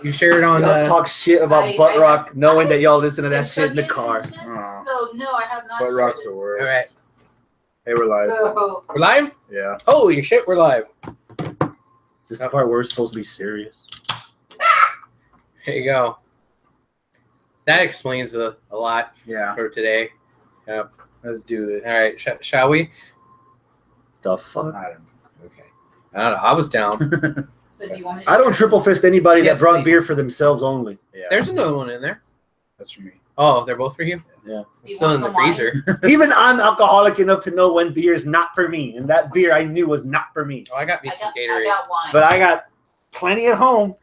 You shared on. Y'all talk shit about Butt Rock, knowing that y'all listen to that shit in the car. So no, I have not. Butt Rock's the worst. All right. Hey, we're live. So, We're live? Yeah. Holy shit, we're live. Is this the part where we're supposed to be serious? Here you go. That explains a lot for today. Yep. Let's do this. All right, shall we? The fuck? I don't Okay. I don't know. I was down. so do you want me to I don't triple fist anybody Yes, that brought please. beer for themselves only. Yeah. There's another one in there. That's for me. Oh, they're both for you? Yeah. You Still in want the some freezer. Even I'm alcoholic enough to know when beer is not for me, and that beer I knew was not for me. Oh, I got me some I Gatorade. got wine. But I got plenty at home.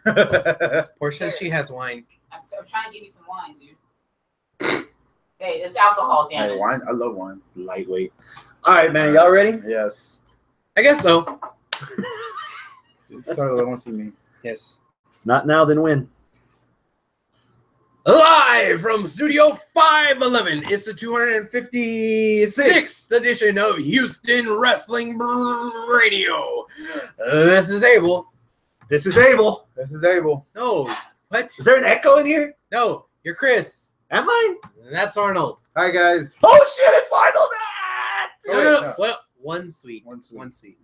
Portia, she has wine. I'm trying to give you some wine, dude. Hey, it's alcohol, damn Hey, it. wine. I love wine. Lightweight. All right, man. Y'all ready? Yes. I guess so. Sorry, I want to see me. Yes. Not now, then when? Live from Studio 511. It's the 256th edition of Houston Wrestling Radio. This is Abel. This is Abel. This is Abel. No. What? Is there an echo in here? No. You're Chris. Am I? And that's Arnold. Hi, guys. Oh, shit. It's Arnold. No. Well, one sweet. One sweet. One sweet.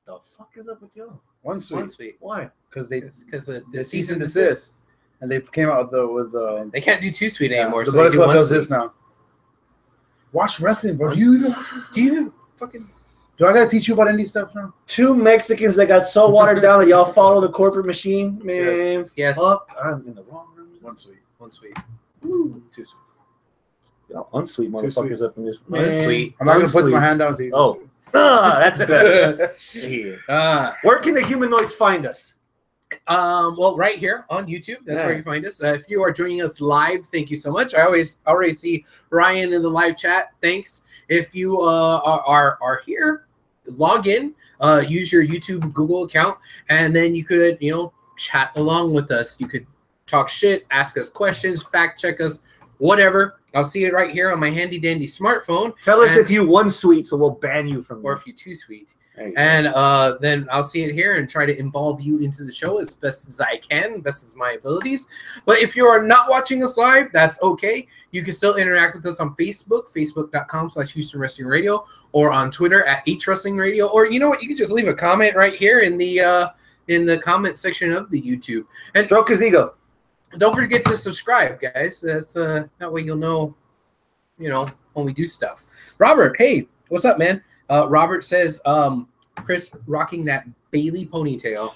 The fuck is up with you? One sweet. One sweet. Why? Because they Because the the cease and desist. desist. And they came out with the They can't do two sweet anymore. the So they Bullet do Club one does sweet. this now. Watch wrestling, bro. One Do you even fucking? Do I gotta teach you about indie stuff now? Two Mexicans that got so watered down that y'all follow the corporate machine? Man, Yes. fuck. I'm in the wrong room. One sweet. One sweet. Ooh. Two sweet. Y'all unsweet Too motherfuckers sweet. up in this. One Man. sweet. I'm not gonna put Unsweet. my hand down to you. Oh. That's better. Shit. Where can the humanoids find us? Well, right here on YouTube. That's where Yeah. you find us. If you are joining us live, thank you so much. I already see Ryan in the live chat. Thanks. If you are here, log in, use your YouTube Google account, and then you could chat along with us. You could talk shit, ask us questions, fact check us, whatever. I'll see it right here on my handy dandy smartphone. Tell us And- if you one sweet, so we'll ban you from or there. if you too sweet. There you go. And then I'll see it here and try to involve you into the show as best as I can, best as my abilities. But if you are not watching us live, that's okay. You can still interact with us on Facebook, facebook.com/Houston Wrestling Radio, or on Twitter at HWrestling Radio. Or you know what? You can just leave a comment right here in the comment section of the YouTube. And Stroke his ego. don't forget to subscribe, guys. That's that way you'll know when we do stuff. Robert, hey, what's up, man? Robert says, Chris rocking that Bailey ponytail.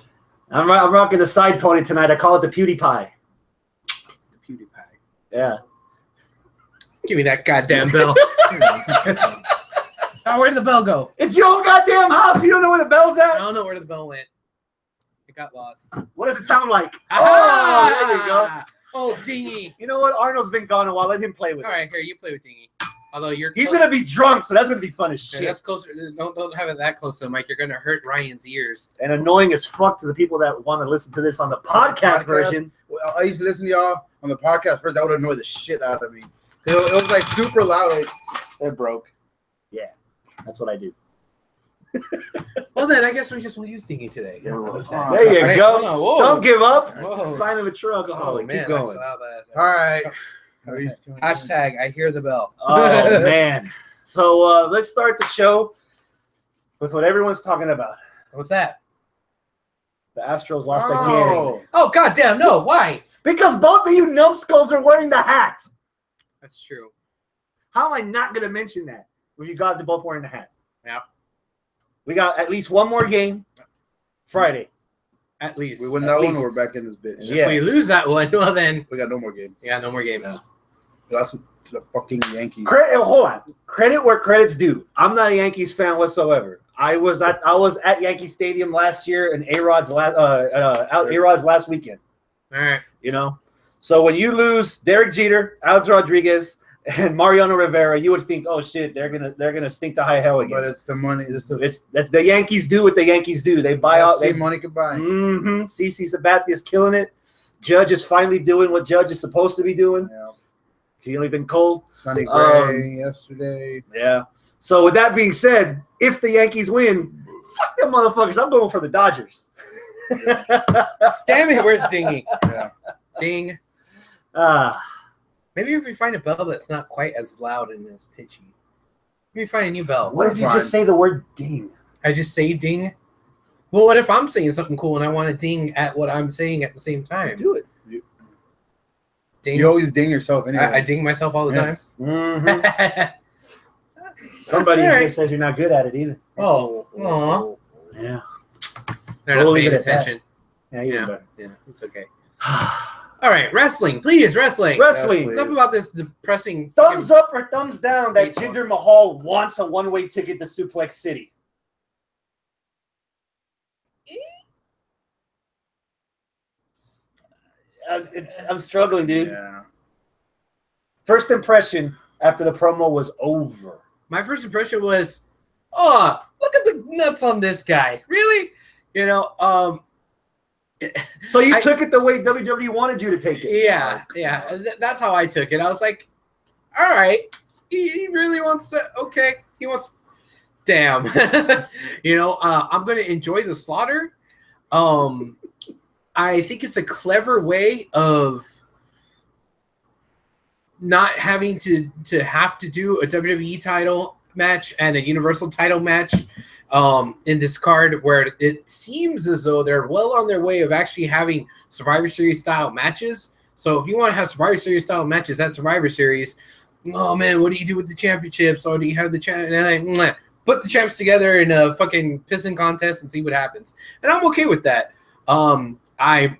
I'm rocking the side pony tonight. I call it the PewDiePie. The PewDiePie. Yeah. Give me that goddamn bell. Oh, where did the bell go? It's your own goddamn house. You don't know where the bell's I at? don't know where the bell went. It got lost. What does it sound like? Ah! Oh, there you go. Oh, Dingy. You know what? Arnold's been gone a while. Let him play with All it. right, here, you play with Dingy. Although you're He's close- going to be drunk, so that's going to be fun as Yeah, shit. that's closer. Don't have it that close to the mic. You're gonna hurt Ryan's ears. And annoying as fuck to the people that want to listen to this on the podcast version. Well, I used to listen to y'all on the podcast first. That would annoy the shit out of me. It was like super loud. It broke. Yeah, that's what I do. Well, then I guess we just will use Dingy today. There you Right, go. hold on, whoa. Don't give up. Whoa. Sign of a true alcoholic. Oh man, Keep going. I saw that. All right. Hashtag I hear the bell. Oh, man. So let's start the show with what everyone's talking about. What's that? The Astros lost again. Oh goddamn! No, why? Because both of you numbskulls are wearing the hat. That's true. How am I not going to mention that? If you guys are both wearing the hat. Yeah. We got at least one more game Friday. At least. We win At that one, least. or we're back in this bitch. Yeah. If we lose that one, well then, We got no more games. yeah, no more games. Yeah. That's to the fucking Yankees. Hold on. Credit where credit's due. I'm not a Yankees fan whatsoever. I was at Yankee Stadium last year and A-Rod's last weekend. All right. You know, so when you lose Derek Jeter, Alex Rodriguez, and Mariano Rivera, you would think, oh shit, they're gonna stink to high hell again. But it's the money. That's the Yankees do what the Yankees do. They buy out. They money could buy. Mm-hmm. CC Sabathia's killing it. Judge is finally doing what Judge is supposed to be doing. Yeah. He's only been cold. Sonny Gray yesterday. Yeah. So with that being said, if the Yankees win, fuck them motherfuckers. I'm going for the Dodgers. Damn it, where's Dingy? Yeah. Ding. Ah, Maybe if we find a bell that's not quite as loud and as pitchy. Maybe find a new bell. what if you just say the word ding? I just say ding. Well, what if I'm saying something cool and I want to ding at what I'm saying at the same time? Do it. Ding. You always ding yourself anyway. I ding myself all the Yes. Mhm. time. Somebody All here right. says you're not good at it either. Oh, aw. Yeah. They're We'll not leave paying it at that. attention. Yeah, even Yeah. better. Yeah, it's okay. All right, wrestling, please, wrestling. Wrestling. Please. Enough about this depressing. Thumbs up or thumbs down that Baseball. Jinder Mahal wants a one-way ticket to Suplex City. I'm struggling, dude. Yeah. First impression after the promo was over. My first impression was, oh, look at the nuts on this guy. Really? You know, So you I- took it the way WWE wanted you to take it. yeah. That's how I took it. I was like, all right, he really wants to. Okay, he wants. Damn. You know, I'm gonna enjoy the slaughter. I think it's a clever way of not having to have to do a WWE title match and a Universal title match in this card, where it seems as though they're well on their way of actually having Survivor Series style matches. So if you want to have Survivor Series style matches at Survivor Series, oh man, what do you do with the championships? Or do you have the champ? Put the champs together in a fucking pissing contest and see what happens. And I'm okay with that. I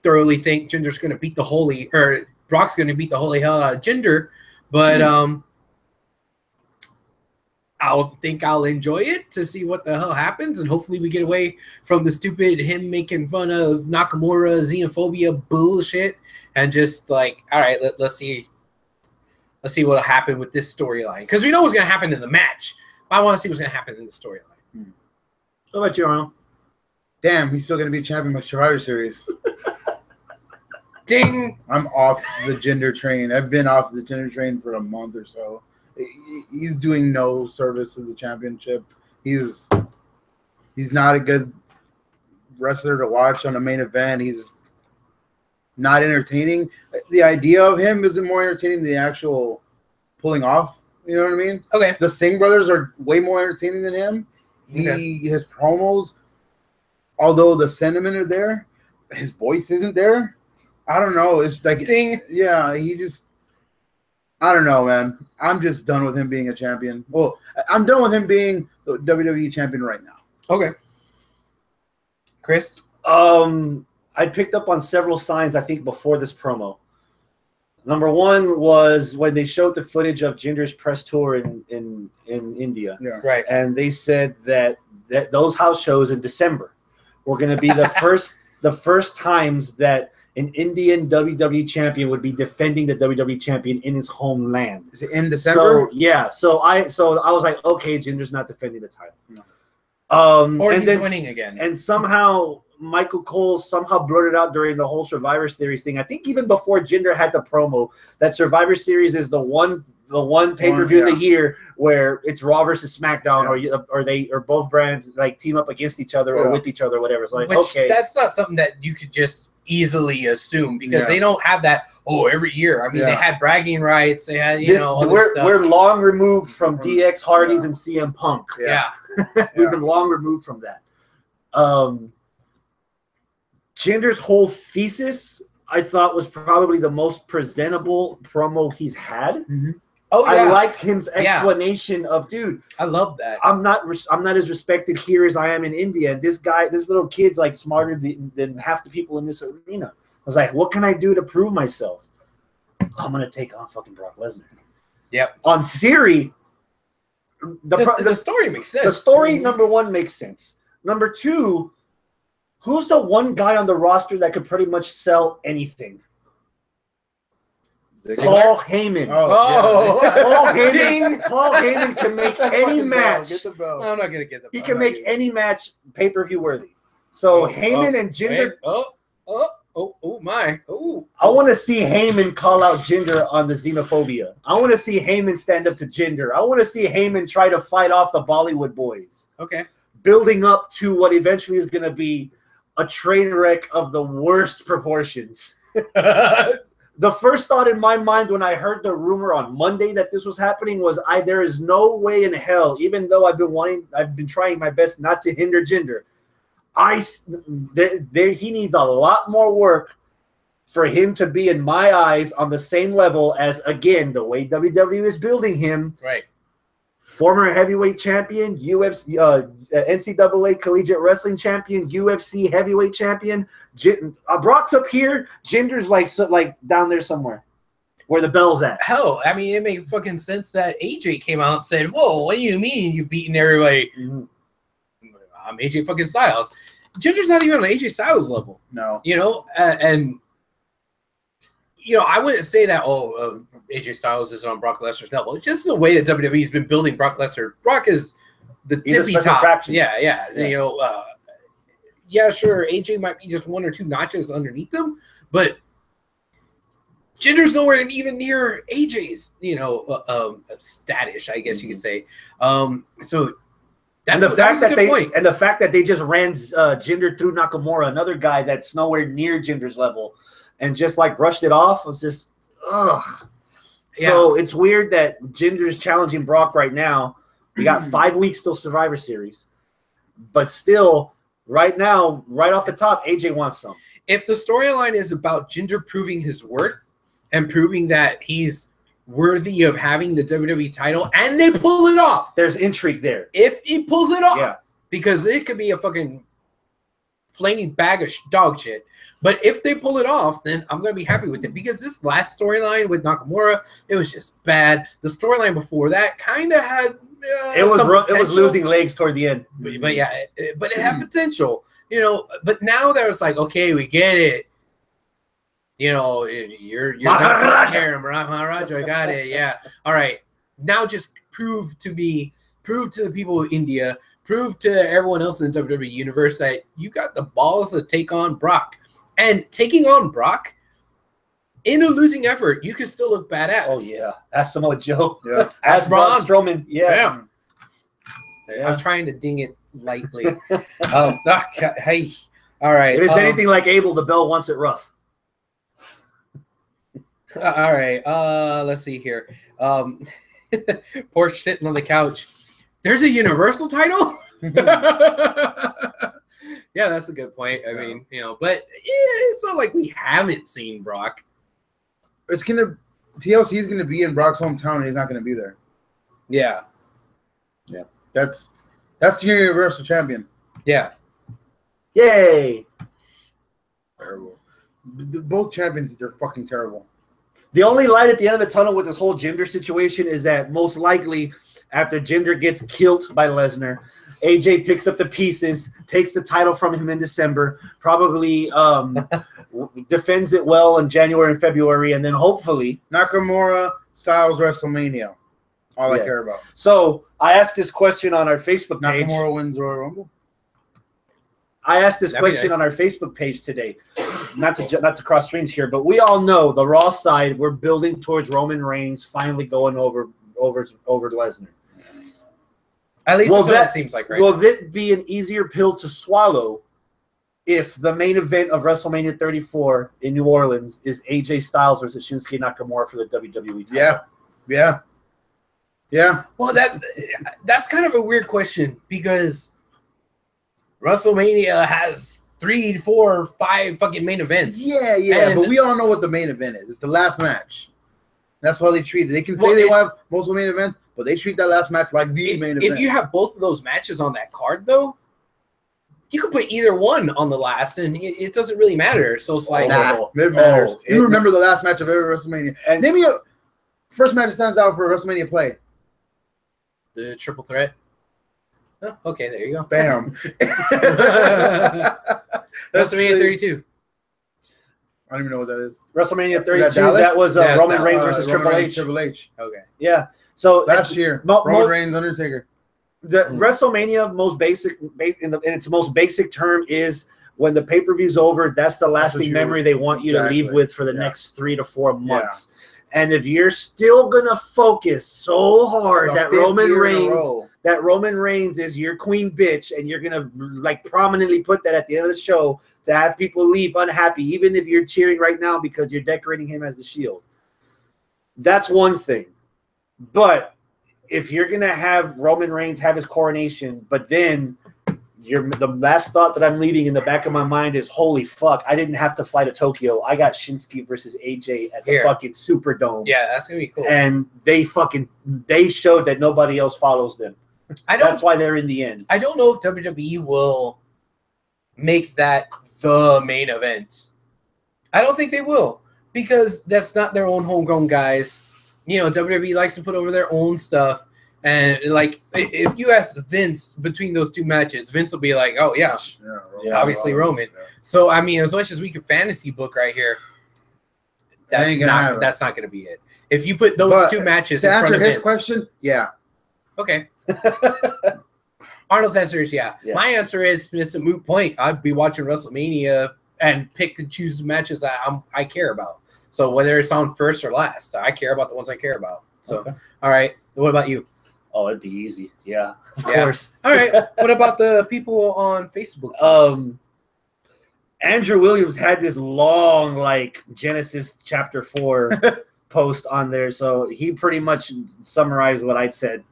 thoroughly think Jinder's going to beat Brock's going to beat the holy hell out of Jinder, but I'll enjoy it to see what the hell happens, and hopefully we get away from the stupid him making fun of Nakamura xenophobia bullshit, and just like, all right, let's see what'll happen with this storyline, because we know what's going to happen in the match. I want to see what's going to happen in the storyline. What about you, Arnold? Damn, he's still gonna be champion by Survivor Series. Ding. I'm off the Jinder train. I've been off the Jinder train for a month or so. He's doing no service to the championship. He's not a good wrestler to watch on a main event. He's not entertaining. The idea of him isn't more entertaining than the actual pulling off. You know what I mean? Okay. The Singh brothers are way more entertaining than him. His promos, although the sentiment are there, his voice isn't there. I don't know. It's like, Ding. yeah, I don't know, man. I'm just done with him being a champion. Well, I'm done with him being the WWE champion right now. Okay. Chris? I picked up on several signs, I think, before this promo. Number one was when they showed the footage of Jinder's press tour in India. Yeah. Right. And they said that those house shows in December were going to be the first times that an Indian WWE champion would be defending the WWE champion in his homeland. Is it in December? So yeah, so I was like, okay, Jinder's not defending the title. No. Or and he's then winning again. and somehow Michael Cole somehow blurted out during the whole Survivor Series thing. I think even before Jinder had the promo that Survivor Series is the one pay-per-view of the year where it's Raw versus SmackDown, or both brands like team up against each other or with each other, or whatever. It's like, okay, that's not something that you could just easily assume, because they don't have that every year. I mean, they had bragging rights, they had other stuff. We're long removed from DX Hardys and CM Punk. Yeah. We've been long removed from that. Jinder's whole thesis, I thought, was probably the most presentable promo he's had. Mm-hmm. Oh yeah, I liked his explanation of, dude, I love that. I'm not as respected here as I am in India. And this little kid's like smarter than half the people in this arena. I was like, what can I do to prove myself? I'm gonna take on fucking Brock Lesnar. Yep. On theory, the story makes sense. The story, number one, makes sense. Number two, who's the one guy on the roster that could pretty much sell anything? Paul Heyman. Paul Heyman can make any match. Get the bell. I'm not gonna get the He bell. can make any match pay-per-view worthy. So Heyman and Jinder. I want to see Heyman call out Jinder on the xenophobia. I want to see Heyman stand up to Jinder. I want to see Heyman try to fight off the Bollywood boys. Okay. Building up to what eventually is going to be a train wreck of the worst proportions. The first thought in my mind when I heard the rumor on Monday that this was happening was, there is no way in hell, even though I've been trying my best not to hinder Jinder. He needs a lot more work for him to be, in my eyes, on the same level as, again, the way WWE is building him. Right. Former heavyweight champion, UFC, NCAA collegiate wrestling champion, UFC heavyweight champion. Brock's up here. Jinder's like down there somewhere, where the bell's at. Hell, I mean, it made fucking sense that AJ came out and said, "Whoa, what do you mean you've beaten everybody?" Mm-hmm. I'm AJ fucking Styles. Jinder's not even on AJ Styles level. No, and I wouldn't say that. AJ Styles is on Brock Lesnar's level. It's just the way that WWE's been building Brock Lesnar. Brock is the tippy top. Attraction. Yeah. Yeah, sure. AJ might be just one or two notches underneath them, but Jinder's nowhere even near AJ's, status, I guess you could say. So and the fact that they just ran Jinder through Nakamura, another guy that's nowhere near Jinder's level, and just brushed it off, was just ugh. Yeah. So it's weird that Jinder's challenging Brock right now. We got 5 weeks till Survivor Series, but still, right now, right off the top, AJ wants some. If the storyline is about Jinder proving his worth and proving that he's worthy of having the WWE title, and they pull it off, there's intrigue there. If he pulls it off, because it could be a fucking flaming bag of dog shit. But if they pull it off, then I'm going to be happy with it, because this last storyline with Nakamura, it was just bad. The storyline before that kind of had it was losing legs toward the end. But it had potential, But now that it's like, okay, we get it. You're not here, Maharaja. I got it. Yeah. All right. Now just prove to the people of India, prove to everyone else in the WWE universe that you got the balls to take on Brock. And taking on Brock in a losing effort, you can still look badass. Oh yeah, ask Samoa Joe. Yeah, ask Braun Strowman. Yeah. I'm trying to ding it lightly. Hey, all right. If it's anything like Abel, the bell wants it rough. All right. Let's see here. Porsche sitting on the couch. There's a Universal title. Yeah, that's a good point. I mean, but it's not like we haven't seen Brock. TLC is gonna be in Brock's hometown, and he's not gonna be there. Yeah. That's your Universal Champion. Yeah. Yay. Terrible. Both champions, they're fucking terrible. The only light at the end of the tunnel with this whole Jinder situation is that most likely after Jinder gets killed by Lesnar, AJ picks up the pieces, takes the title from him in December, probably defends it well in January and February, and then hopefully Nakamura Styles WrestleMania. All I care about. So I asked this question on our Facebook page. Nakamura wins Royal Rumble. I asked this question on our Facebook page today. Not to cross streams here, but we all know the Raw side. We're building towards Roman Reigns finally going over Lesnar. At least that's what it seems like, right? Will it be an easier pill to swallow if the main event of WrestleMania 34 in New Orleans is AJ Styles versus Shinsuke Nakamura for the WWE title? Yeah. Well, that's kind of a weird question, because WrestleMania has 3, 4, 5 fucking main events. Yeah, but we all know what the main event is. It's the last match. That's how they treat it. They can say they have multiple main events, but they treat that last match like the main event. If you have both of those matches on that card, though, you could put either one on the last, and it doesn't really matter. So it's like, it matters. You remember the last match of every WrestleMania. And name me a first match that stands out for a WrestleMania play. The triple threat. Oh, okay, there you go. Bam. WrestleMania 32. I don't even know what that is. WrestleMania 32. That was Roman Reigns versus Triple H. Triple H. Okay. Yeah. So last year, Roman Reigns, Undertaker. The WrestleMania most basic, in its most basic term, is when the pay-per-view's over. That's the lasting memory they want you to leave with for the next 3 to 4 months. And if you're still gonna focus so hard that Roman Reigns, that Roman Reigns is your queen bitch, and you're gonna like prominently put that at the end of the show to have people leave unhappy, even if you're cheering right now because you're decorating him as the Shield. That's one thing. But if you're gonna have Roman Reigns have his coronation, but then the last thought that I'm leaving in the back of my mind is, holy fuck, I didn't have to fly to Tokyo. I got Shinsuke versus AJ at the fucking Superdome. Yeah, that's gonna be cool. And they showed that nobody else follows them. That's why they're in the end. I don't know if WWE will make that the main event. I don't think they will, because that's not their own homegrown guys. You know, WWE likes to put over their own stuff. And like, if you ask Vince between those two matches, Vince will be like, "Oh yeah, obviously Roman." Yeah. So I mean, as much as we can fantasy book right here, that's not going to be it. If you put those two matches to in front answer of his Vince, question, yeah, okay. Arnold's answer is yeah. My answer is it's a moot point. I'd be watching WrestleMania and pick and choose matches I care about. So whether it's on first or last, I care about the ones I care about. So all right, what about you? Oh, it'd be easy. Yeah, of course. All right. What about the people on Facebook? Andrew Williams had this long, like, Genesis chapter 4 post on there. So he pretty much summarized what I'd said.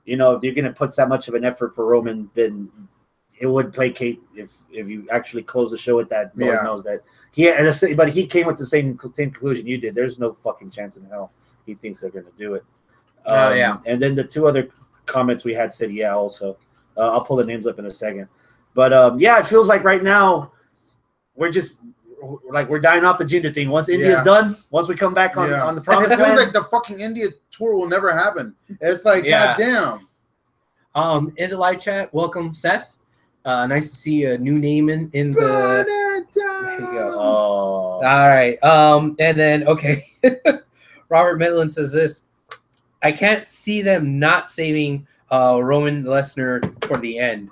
You know, if you're going to put that much of an effort for Roman, then it would placate if you actually close the show with that. No one knows that. But he came with the same conclusion you did. There's no fucking chance in hell he thinks they're going to do it. And then the two other comments we had said, also. I'll pull the names up in a second. But, it feels like right now we're just like we're dying off the Jinder thing. Once India's done, once we come back on the promised land. It feels like the fucking India tour will never happen. It's like, goddamn. In the live chat, welcome, Seth. Nice to see a new name in the. There you go. Oh. All right. And then, okay. Robert Midland says this. I can't see them not saving Roman Lesnar for the end.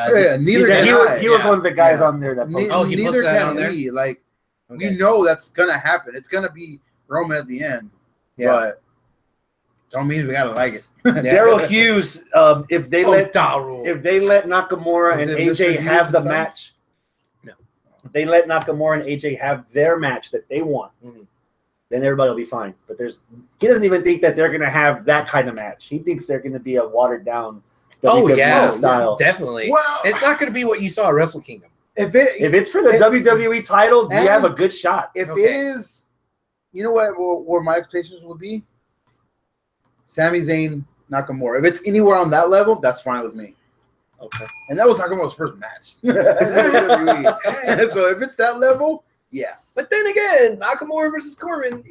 Neither can he was one of the guys on there that posted. He posted that on there? Like, we know that's gonna happen. It's gonna be Roman at the end. But don't mean we gotta like it. Daryl Hughes, if they let Nakamura and AJ have the match, if they let Nakamura and AJ have their match that they want. Then everybody will be fine. But he doesn't even think that they're going to have that kind of match. He thinks they're going to be a watered down WWE style. Definitely. Well, it's not going to be what you saw at Wrestle Kingdom. If it's for the WWE title, you have a good shot. If it is, you know what my expectations would be? Sami Zayn, Nakamura. If it's anywhere on that level, that's fine with me. Okay. And that was Nakamura's first match. So if it's that level, yeah. But then again, Nakamura versus Corbin,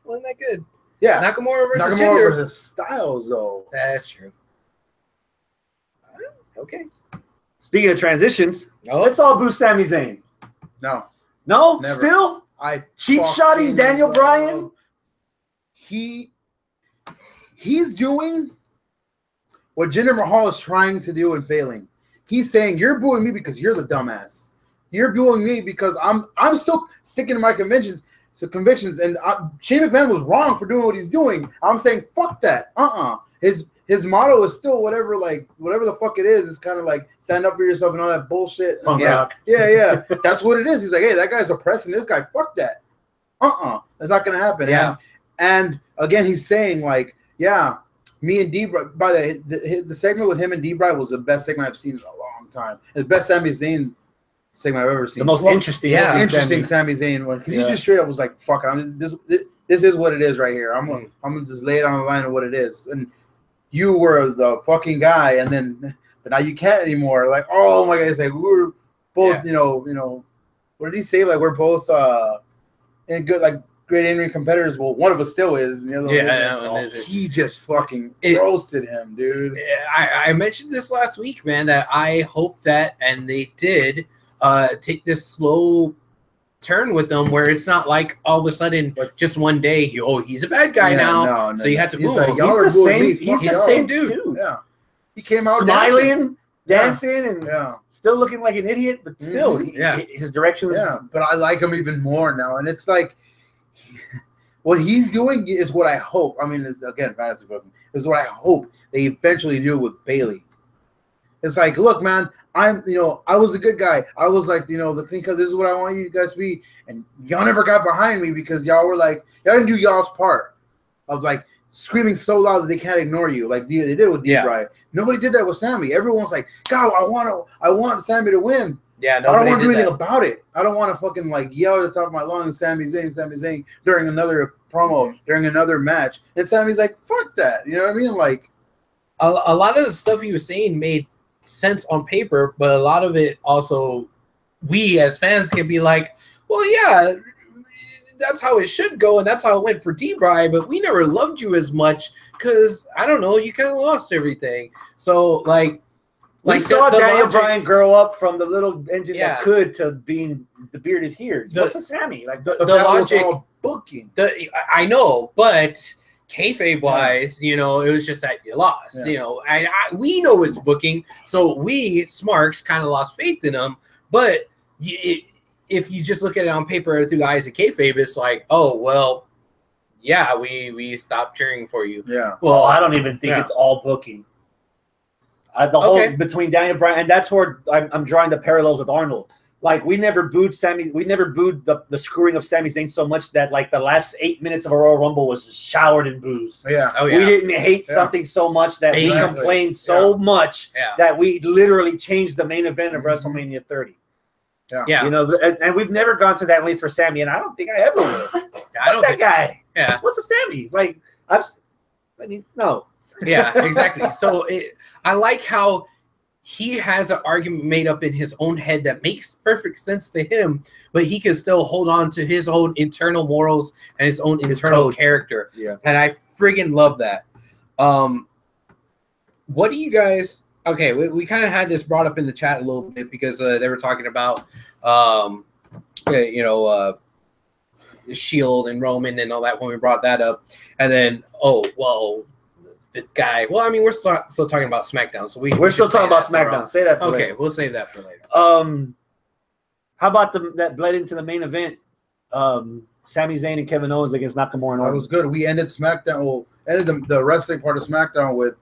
wasn't that good? Yeah. Nakamura versus Styles, though. That's true. Okay. Speaking of transitions, let's all boo Sami Zayn. No, never. Still? Cheap shotting Daniel Bryan? He's doing what Jinder Mahal is trying to do and failing. He's saying, you're booing me because you're the dumbass. You're booing me because I'm still sticking to my convictions. And Shane McMahon was wrong for doing what he's doing. I'm saying fuck that. His motto is still whatever the fuck it is. It's kind of like stand up for yourself and all that bullshit. Yeah. That's what it is. He's like, hey, that guy's oppressing this guy. Fuck that. That's not gonna happen. Yeah. And again, he's saying like, yeah, me and D-Bry, by the segment with him and D-Bry was the best segment I've seen in a long time. The best Sami Zayn segment I've ever seen. The most interesting. Yeah, interesting Sami Zayn one. Because he just straight up was like, fuck it. This is what it is right here. I'm gonna just lay it on the line of what it is. And you were the fucking guy, but now you can't anymore. Like, oh my God, it's like we were both, you know, what did he say? Like we're both in good, like great in-ring competitors. Well, one of us still is, and the other one isn't. He just fucking roasted him, dude. I mentioned this last week, man, that I hope that, and they did, take this slow turn with them where it's not like all of a sudden just one day he's a bad guy now. So you had to boo him. He's the same dude. Yeah. He came out smiling, dancing, and still looking like an idiot, but still his direction was but I like him even more now. And it's like What he's doing is what I hope. I mean, it's, again, fantasy booking is what I hope they eventually do with Bailey. It's like, look, man, I was a good guy. I was like, the thing, because this is what I want you guys to be. And y'all never got behind me because y'all were like, y'all didn't do y'all's part of like screaming so loud that they can't ignore you, like they did with D-Bry. Nobody did that with Sammy. Everyone's like, God, I want Sammy to win. Yeah, I don't want to do anything about it. I don't want to fucking like yell at the top of my lungs, Sami Zayn during another promo, during another match. And Sammy's like, fuck that. You know what I mean? Like, a lot of the stuff he was saying made sense on paper, but a lot of it also, we as fans can be like, well, yeah, that's how it should go, and that's how it went for D-Bry, but we never loved you as much because, I don't know, you kind of lost everything. So, like we saw Daniel Bryan grow up from the little engine that could to being the beard is here. What's a Sammy? Like the logic, was all booking. I know, but kayfabe wise, it was just that you lost. We know it's booking, so we Smarks kind of lost faith in him. But if you just look at it on paper through the eyes of kayfabe, it's like, oh well, yeah, we stopped cheering for you. Yeah. Well, I don't even think it's all booking. The whole between Daniel Bryan, and that's where I'm drawing the parallels with Arnold. Like, we never booed Sammy. We never booed the screwing of Sami Zayn so much that like the last 8 minutes of a Royal Rumble was showered in boos. Yeah. Oh yeah. We didn't hate something so much that we complained so much that we literally changed the main event of WrestleMania 30. Yeah. And we've never gone to that length for Sammy, and I don't think I ever will. I don't think that guy. Yeah. What's a Sammy? Like no. Yeah, exactly. So I like how he has an argument made up in his own head that makes perfect sense to him, but he can still hold on to his own internal morals and his own internal character. Yeah. And I friggin' love that. What do you guys... Okay, we kind of had this brought up in the chat a little bit because they were talking about, Shield and Roman and all that when we brought that up. And then, the guy. Well, I mean, we're still talking about SmackDown, so we're still talking about SmackDown. Say that for later. Okay, we'll save that for later. How about that bled into the main event? Sami Zayn and Kevin Owens against Nakamura and Orton. That was good. We ended SmackDown. Well, ended the wrestling part of SmackDown with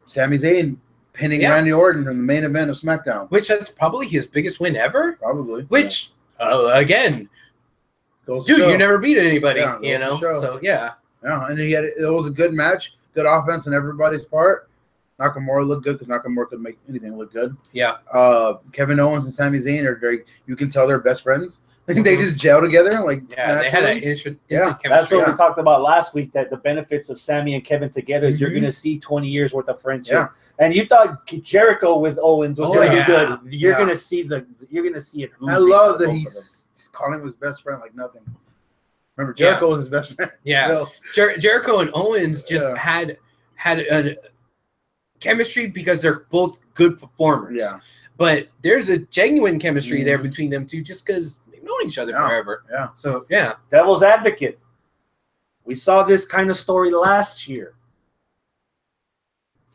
Sami Zayn pinning Randy Orton in the main event of SmackDown, which is probably his biggest win ever. Probably. Which again, you never beat anybody. So yeah. Yeah, and it was a good match. Good offense on everybody's part. Nakamura looked good because Nakamura could make anything look good. Yeah. Kevin Owens and Sami Zayn are you can tell they're best friends. They just gel together. Like, they had an instant chemistry. That's what we talked about last week, that the benefits of Sami and Kevin together is you're going to see 20 years worth of friendship. Yeah. And you thought Jericho with Owens was going to be good. You're going to see it. I love that he's calling him his best friend like nothing. Remember, Jericho was his best friend. Yeah. So, Jericho and Owens just had a chemistry because they're both good performers. Yeah. But there's a genuine chemistry there between them two just because they've known each other forever. Yeah. So, yeah. Devil's advocate. We saw this kind of story last year.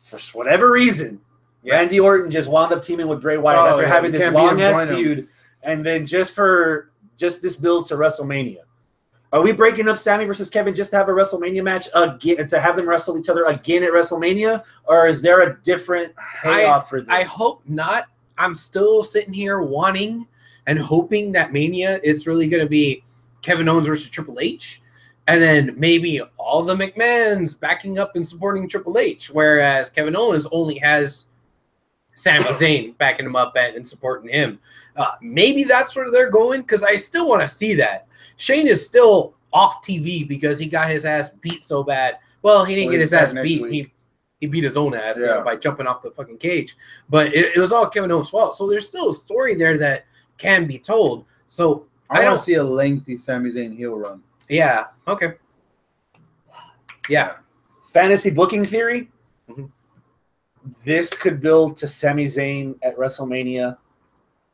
For whatever reason, Randy Orton just wound up teaming with Bray Wyatt after having this long-ass feud. And then just this build to WrestleMania. Are we breaking up Sami versus Kevin just to have a WrestleMania match again, to have them wrestle each other again at WrestleMania? Or is there a different payoff for this? I hope not. I'm still sitting here wanting and hoping that Mania is really going to be Kevin Owens versus Triple H. And then maybe all the McMahons backing up and supporting Triple H. Whereas Kevin Owens only has Sami Zayn backing him up and supporting him. Maybe that's where they're going because I still want to see that. Shane is still off TV because he got his ass beat so bad. Well, he didn't get his ass beat. He beat his own ass by jumping off the fucking cage. But it was all Kevin Owens' fault. So there's still a story there that can be told. So I don't see a lengthy Sami Zayn heel run. Yeah. Okay. Yeah. Fantasy booking theory. Mm-hmm. This could build to Sami Zayn at WrestleMania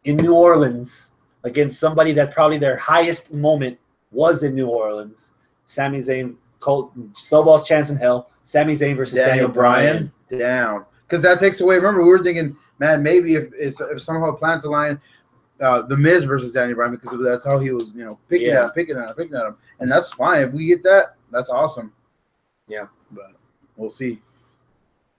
in New Orleans against somebody that probably their highest moment was in New Orleans. Sami Zayn, snowball's chance in hell. Sami Zayn versus Daniel Bryan. Down. Because that takes away. Remember, we were thinking, man, maybe if somehow plans align, The Miz versus Daniel Bryan because that's how he was, picking at him, and that's fine. If we get that, that's awesome. Yeah, but we'll see.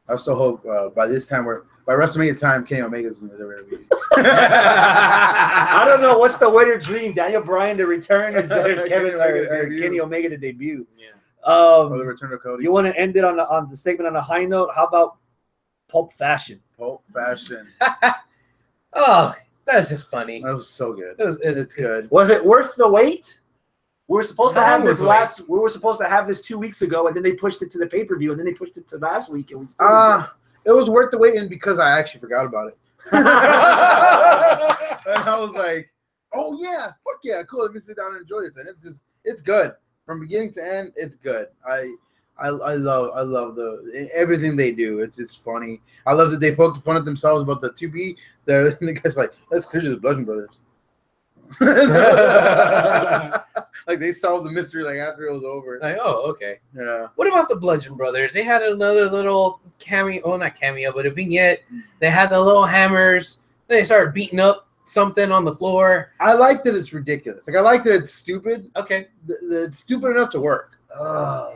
I still hope by this time by WrestleMania time, Kenny Omega's in the WWE. I don't know what's the wetter dream, Daniel Bryan to return or Kenny Omega to debut. Yeah. Or the return of Cody. You want to end it on the segment on a high note? How about Pulp Fashion? Pulp Fashion. Oh, that's just funny. That was so good. It's good. Was it worth the wait? We were supposed to have this was We were supposed to have this 2 weeks ago, and then they pushed it to the pay-per-view, and then they pushed it to last week, and we still didn't. It was worth the waiting because I actually forgot about it. And I was like, oh yeah, fuck yeah, cool. Let me sit down and enjoy this. And it's good. From beginning to end, it's good. I love everything they do. It's funny. I love that they poked fun at themselves about the 2B. The guy's like, that's clearly the Bludgeon Brothers. Like they solved the mystery like after it was over. Like, oh, okay. Yeah. What about the Bludgeon Brothers? They had another little cameo. Oh, not cameo, but a vignette. They had the little hammers. Then they started beating up something on the floor. I like that it's ridiculous. Like I like that it's stupid. Okay. It's stupid enough to work.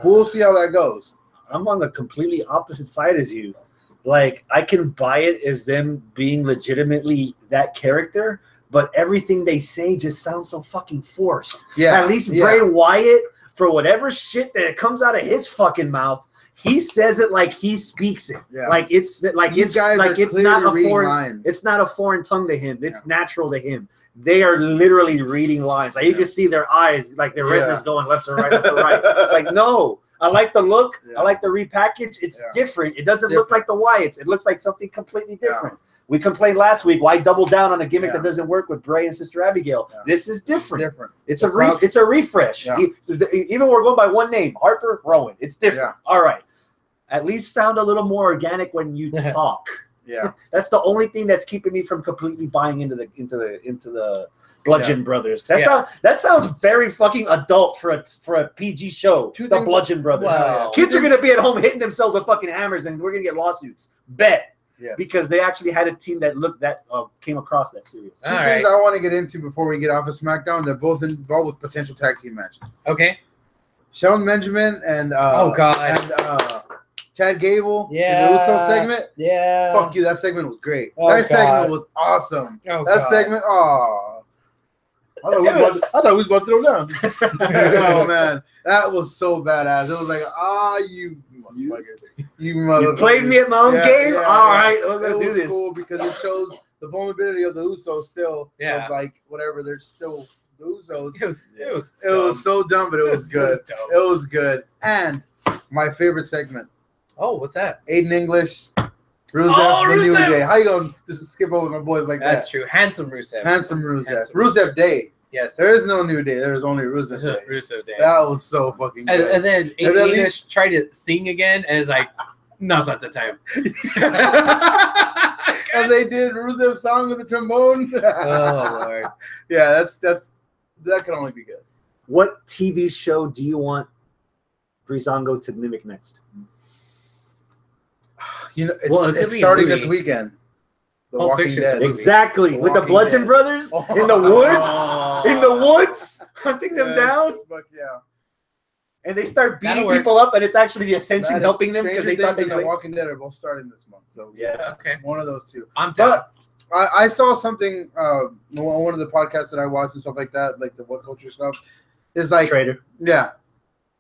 We'll see how that goes. I'm on the completely opposite side as you. Like I can buy it as them being legitimately that character. But everything they say just sounds so fucking forced. Yeah. At least Bray Wyatt, for whatever shit that comes out of his fucking mouth, he says it like he speaks it. Yeah. Like it's not a foreign lines. It's not a foreign tongue to him. It's natural to him. They are literally reading lines. Like you can see their eyes, like their retinas going left to right, left to right. It's like, no. I like the look. I like the repackage. It's different. It doesn't look like the Wyatts. It looks like something completely different. Yeah. We complained last week. Why double down on a gimmick that doesn't work with Bray and Sister Abigail? Yeah. This is different. It's a refresh. Yeah. Even we're going by one name, Harper Rowan. It's different. Yeah. All right. At least sound a little more organic when you talk. Yeah. That's the only thing that's keeping me from completely buying into the Bludgeon Brothers. That sounds very fucking adult for a PG show. The Bludgeon Brothers. Wow. Kids are gonna be at home hitting themselves with fucking hammers, and we're gonna get lawsuits. Bet. Yes. Because they actually had a team that came across that serious. Two things I want to get into before we get off of SmackDown. They're both involved with potential tag team matches. Okay. Shelton Benjamin and Chad Gable. Yeah. The Uso segment. Yeah. Fuck you. That segment was great. Segment was awesome. Segment. Oh. I thought we was about to throw down. Oh man, that was so badass. It was like, you motherfucker. You played me at my own game. All right, we're gonna do this. Cool because it shows the vulnerability of the Usos still. Of like whatever, they're still the Usos. It was so dumb, but it was good. It was good. And my favorite segment. Oh, what's that? Aiden English. Rusev, the New Day. How you gonna just skip over my boys like that? That's true. Handsome Rusev. Rusev Day. Yes. There is no New Day. There is only Rusev Day. Rusev Day. That was so fucking good. And then Aiden English tried to sing again, and it's like, now's not the time. And they did Rusev's song with the trombone. Oh Lord. Yeah, that could only be good. What TV show do you want Breezango to mimic next? It's starting this weekend. The Walking Dead. Exactly. With the Bludgeon Brothers in the woods. In the woods, hunting them down. Fuck yeah. And they start beating people up, and it's actually the Ascension helping them because they thought they The Walking Dead are both starting this month. So yeah, okay, one of those two. I'm down. But I saw something on one of the podcasts that I watch and stuff like that, like the What Culture stuff. Is like Trader. Yeah,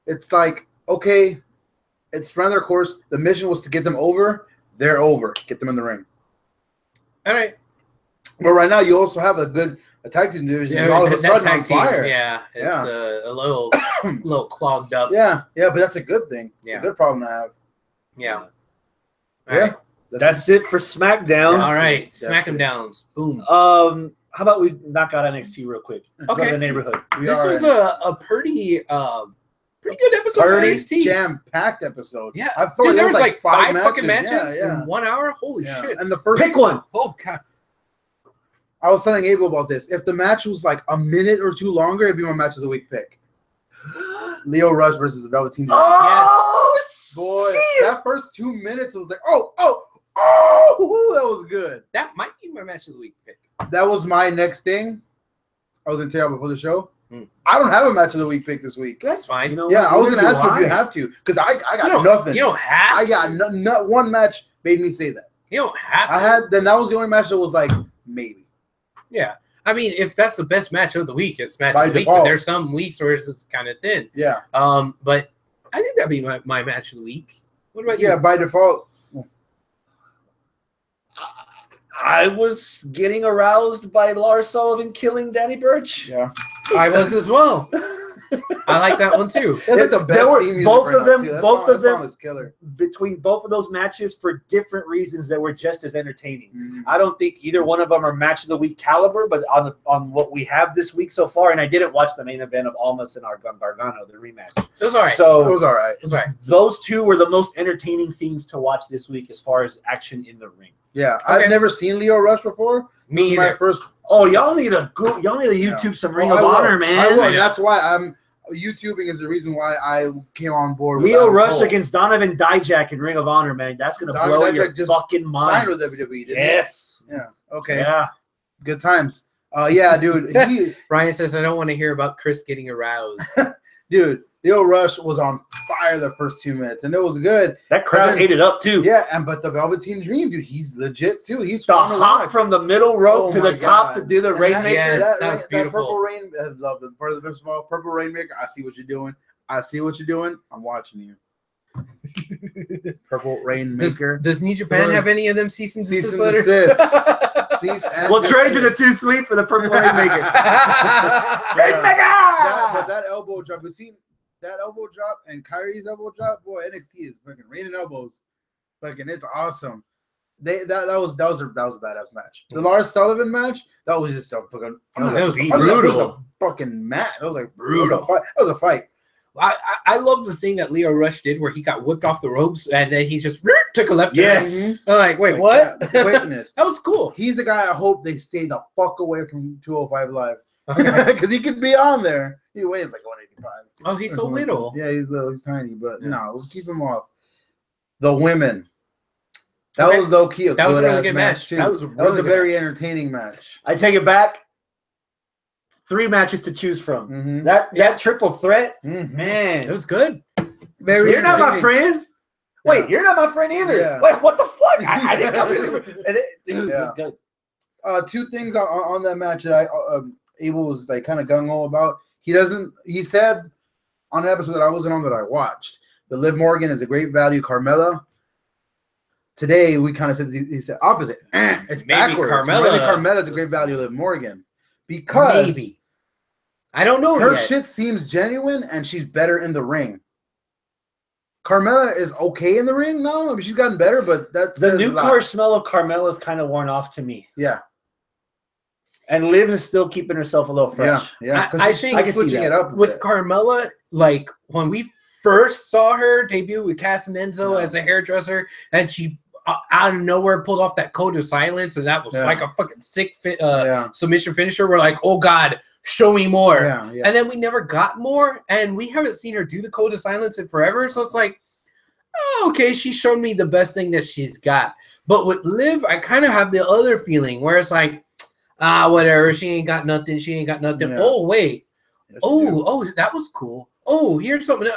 it's like okay, it's run their course. The mission was to get them over. They're over. Get them in the ring. All right. But right now, you also have a tag team division. Yeah, all of a sudden on fire. Yeah, it's a little clogged up. Yeah, but that's a good thing. It's a good problem to have. Yeah. All right. That's it for SmackDown. All right, Smack 'em downs. Boom. How about we knock out NXT real quick? Okay. Go to the neighborhood. This was a pretty good episode of NXT. Jam-packed episode. Yeah. I thought there was like five matches. fucking matches in 1 hour. Holy shit. And the first pick one. Oh god. I was telling Abel about this. If the match was like a minute or two longer, it'd be my match of the week pick. Leo Rush versus the Velveteen Dream. Oh, yes. Boy, that first 2 minutes was like, oh, that was good. That might be my match of the week pick. that was my next thing. I was gonna tell you before the show. Hmm. I don't have a match of the week pick this week. That's fine. You know Yeah, what? I was Neither gonna do ask you if you have to, because I got nothing. You don't have. I got not one match made me say that. You don't have. To. I had then that was the only match that was like maybe. Yeah. I mean, if that's the best match of the week, it's match By of the week. default. But there's some weeks where it's kind of thin. Yeah. But I think that'd be my match of the week. What about you? Yeah, by default. I was getting aroused by Lars Sullivan killing Danny Burch. Yeah. I was as well. I like that one too. That's like the best There were theme music both right of now, them. too. That Both song- of that song them is killer. between both of those matches for different reasons that were just as entertaining. Mhm. I don't think either one of them are match of the week caliber, but on what we have this week so far, and I didn't watch the main event of Almas and Gargano, the rematch. It was all right. So It was all right. it was all right. those two were the most entertaining things to watch this week as far as action in the ring. Yeah, Okay. I've never seen Leo Rush before. Me This is my either. first. Oh, y'all need to YouTube some Ring Oh, of I will. Honor, I man. will. I know. That's why I'm YouTubing is the reason why I came on board. with Leo Adam Rush Cole. against Donovan Dijak in Ring of Honor, man. That's gonna Donovan blow Dijak your just fucking mind. signed with WWE, didn't he? Yes. Yeah. Okay. Yeah. Good times. Yeah, dude. Ryan says I don't want to hear about Chris getting aroused. Dude, Leo Rush was on fire the first 2 minutes, and it was good. That crowd then- ate it up too. Yeah, but the Velveteen Dream, dude, he's legit too. He's The fun to hop watch. from the middle rope Oh to my the top God. to do the And Rainmaker. Yes, that was beautiful. That Purple Rain, I love them. First of all, Purple Rainmaker, I see what you're doing. I see what you're doing. I'm watching you. Purple Rainmaker. Does New Japan have any of them cease and desist Cease and letters? desist. Cease and We'll trade you the desist. 2 Sweet for the Purple Rainmaker. But that elbow drop between that elbow drop and Kyrie's elbow drop, boy, NXT is fucking raining elbows. Fucking, it's awesome. That was a badass match. The Lars Sullivan match, that was just a fucking. It was It was brutal. a fucking match. It was like Brutal. That was a fight. I love the thing that Leo Rush did where he got whipped off the ropes and then he just took a left turn. Yes. I'm like, wait, Like what? that. Quickness. That was cool. He's the guy I hope they stay the fuck away from 205 Live. Because he could be on there. He weighs like 185. Oh, he's so little. Yeah, he's little. He's tiny. But Yeah. no, let's keep him off. The women. That Okay. was low key. That was a really good-ass good match. too. That was a really a good very entertaining match. I take it back. 3 matches to choose from. Mhm. That triple threat, Mhm. man. It was good. Very You're not my entertaining. friend. Wait, Yeah. you're not my friend either. Yeah. Wait, what the fuck? I didn't come in. Dude, it was Yeah. good. 2 things on that match that Abel was like kind of gung ho about. He said on an episode that I wasn't on that I watched, that Liv Morgan is a great value Carmella. Today we kind of said he said opposite. It's Maybe backwards. Carmella- Maybe Carmella's a great value Liv Morgan because Maybe. I don't know her yet. shit seems genuine and she's better in the ring. Carmella is okay in the ring now. I mean, she's gotten better, but that's The new car smell of Carmella is kind of worn off to me. Yeah, And Liv is still keeping herself a little fresh. yeah. 'cause I she's think- I can see switching that. it up a With bit. Carmella, like when we first saw her debut with Cass and Enzo Yeah. as a hairdresser, and she out of nowhere pulled off that code of silence, and that was Yeah. like a fucking sick Yeah. submission finisher. We're like, oh god, show me more. Yeah, yeah. And then we never got more, and we haven't seen her do the code of silence in forever. So it's like, oh, okay, she showed me the best thing that she's got. But with Liv, I kind of have the other feeling where it's like, whatever, she ain't got nothing. She ain't got nothing. Yeah. Oh wait, Yes, you do. oh, that was cool. Oh, here's something.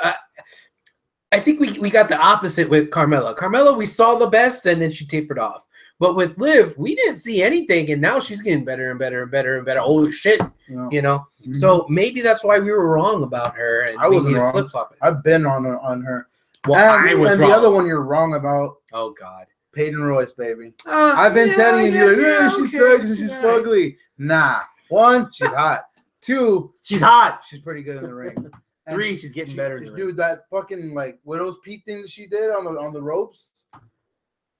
I think we got the opposite with Carmella. Carmella, we saw the best, and then she tapered off. But with Liv, we didn't see anything, and now she's getting better and better and better and better. Oh shit, No. you know. Mhm. So maybe that's why we were wrong about her, and I we wasn't need to wrong. flip-flop it. I've been on her. Well, and I was and wrong. the other one you're wrong about, Oh god, Peyton Royce, baby. I've been telling you, you're like, she sucks and she's fugly. Nah. 1, she's hot. 2, She's hot. she's pretty good in the ring. And 3, she's getting better in the ring. Dude, that fucking like Widow's Peak thing that she did on the ropes,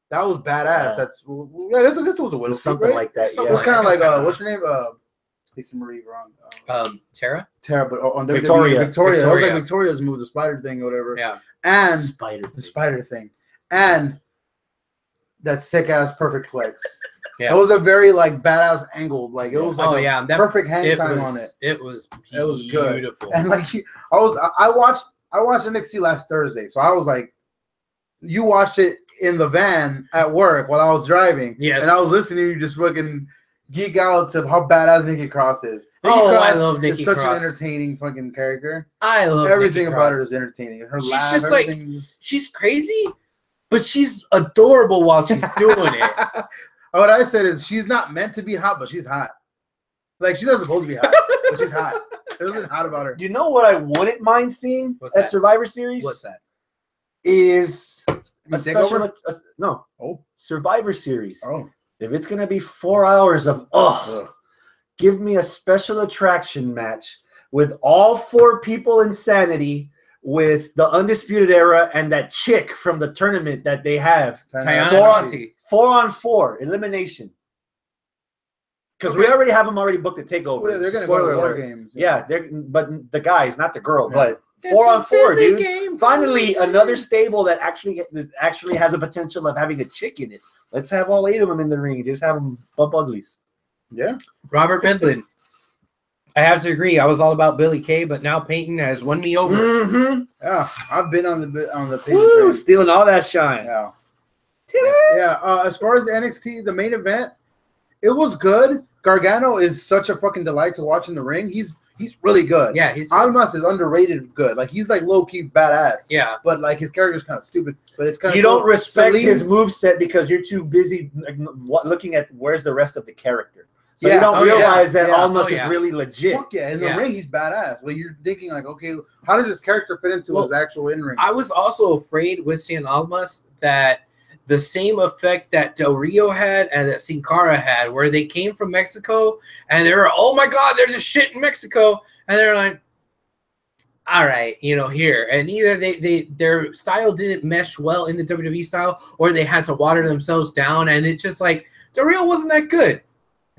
that was badass. Yeah. This was a Widow's Peak, Something right? like that. Something It was Yeah. kind of like what's her name? Lisa Marie wrong. Tara. Tara, but on WWE, Victoria. Victoria. That was like Victoria. Victoria's move, the spider thing or whatever. Yeah. And Spider. the spider thing, and that sick ass perfect legs. Yeah. It was a very like badass angled, like it was like Oh a yeah, that perfect hang it time was, on it. It was It was good. beautiful. And like I watched NXT last Thursday, so I was like, you watched it in the van at work while I was driving, Yes. and I was listening to you just fucking geek out to how badass Nikki Cross is. Nikki Oh, I Cross love Nikki is such Cross. an entertaining fucking character. I love Everything Nikki about Cross. her is entertaining. Her She's laugh, just like everything. she's crazy, but she's adorable while she's doing it. What I said is she's not meant to be hot, but she's hot. Like she's not supposed to be hot, but she's hot. There's nothing hot about her. You know what I wouldn't mind seeing What's at that? Survivor Series? What's that? Is You a Takeover? special, no, Oh, Survivor Series. oh, If it's gonna be 4 hours of ugh. give me a special attraction match with all 4 people in Sanity, with the Undisputed Era and that chick from the tournament that they have. Tiana Four Conti. 4-on-4 elimination. Because we already have them already booked at Takeover. Well, they're gonna go Spoiler to War alert. Games. Yeah, they're but the guys, not the girl, Yeah. but It's 4-on-4, a deadly dude. game. Finally, another stable that actually has a potential of having a chick in it. Let's have all 8 of them in the ring. Just have them bump uglies. Yeah. Robert Medlin. I have to agree. I was all about Billy Kay, but now Peyton has won me over. Mm-hmm. Yeah. I've been on the page. Woo, stealing all that shine. Yeah. Yeah. As far as the NXT, the main event, it was good. Gargano is such a fucking delight to watch in the ring. He's really good. Yeah, he's Almas is underrated good. Like he's like low key badass. yeah. But like his character's kind of stupid. But it's kind of You don't respect Celine- his moveset because you're too busy looking at where's the rest of the character. So Yeah. you don't Oh, yeah. realize that Yeah. Almas Oh, yeah. is really legit. Fuck yeah, in the Yeah. ring he's badass. Well, you're thinking like, okay, how does this character fit into his actual in ring? I was also afraid with San Almas that the same effect that Del Rio had and that Sin Cara had, where they came from Mexico and they were, oh my God, there's this shit in Mexico. And they're like, all right, here. And either their style didn't mesh well in the WWE style, or they had to water themselves down. And it just like, Del Rio wasn't that good.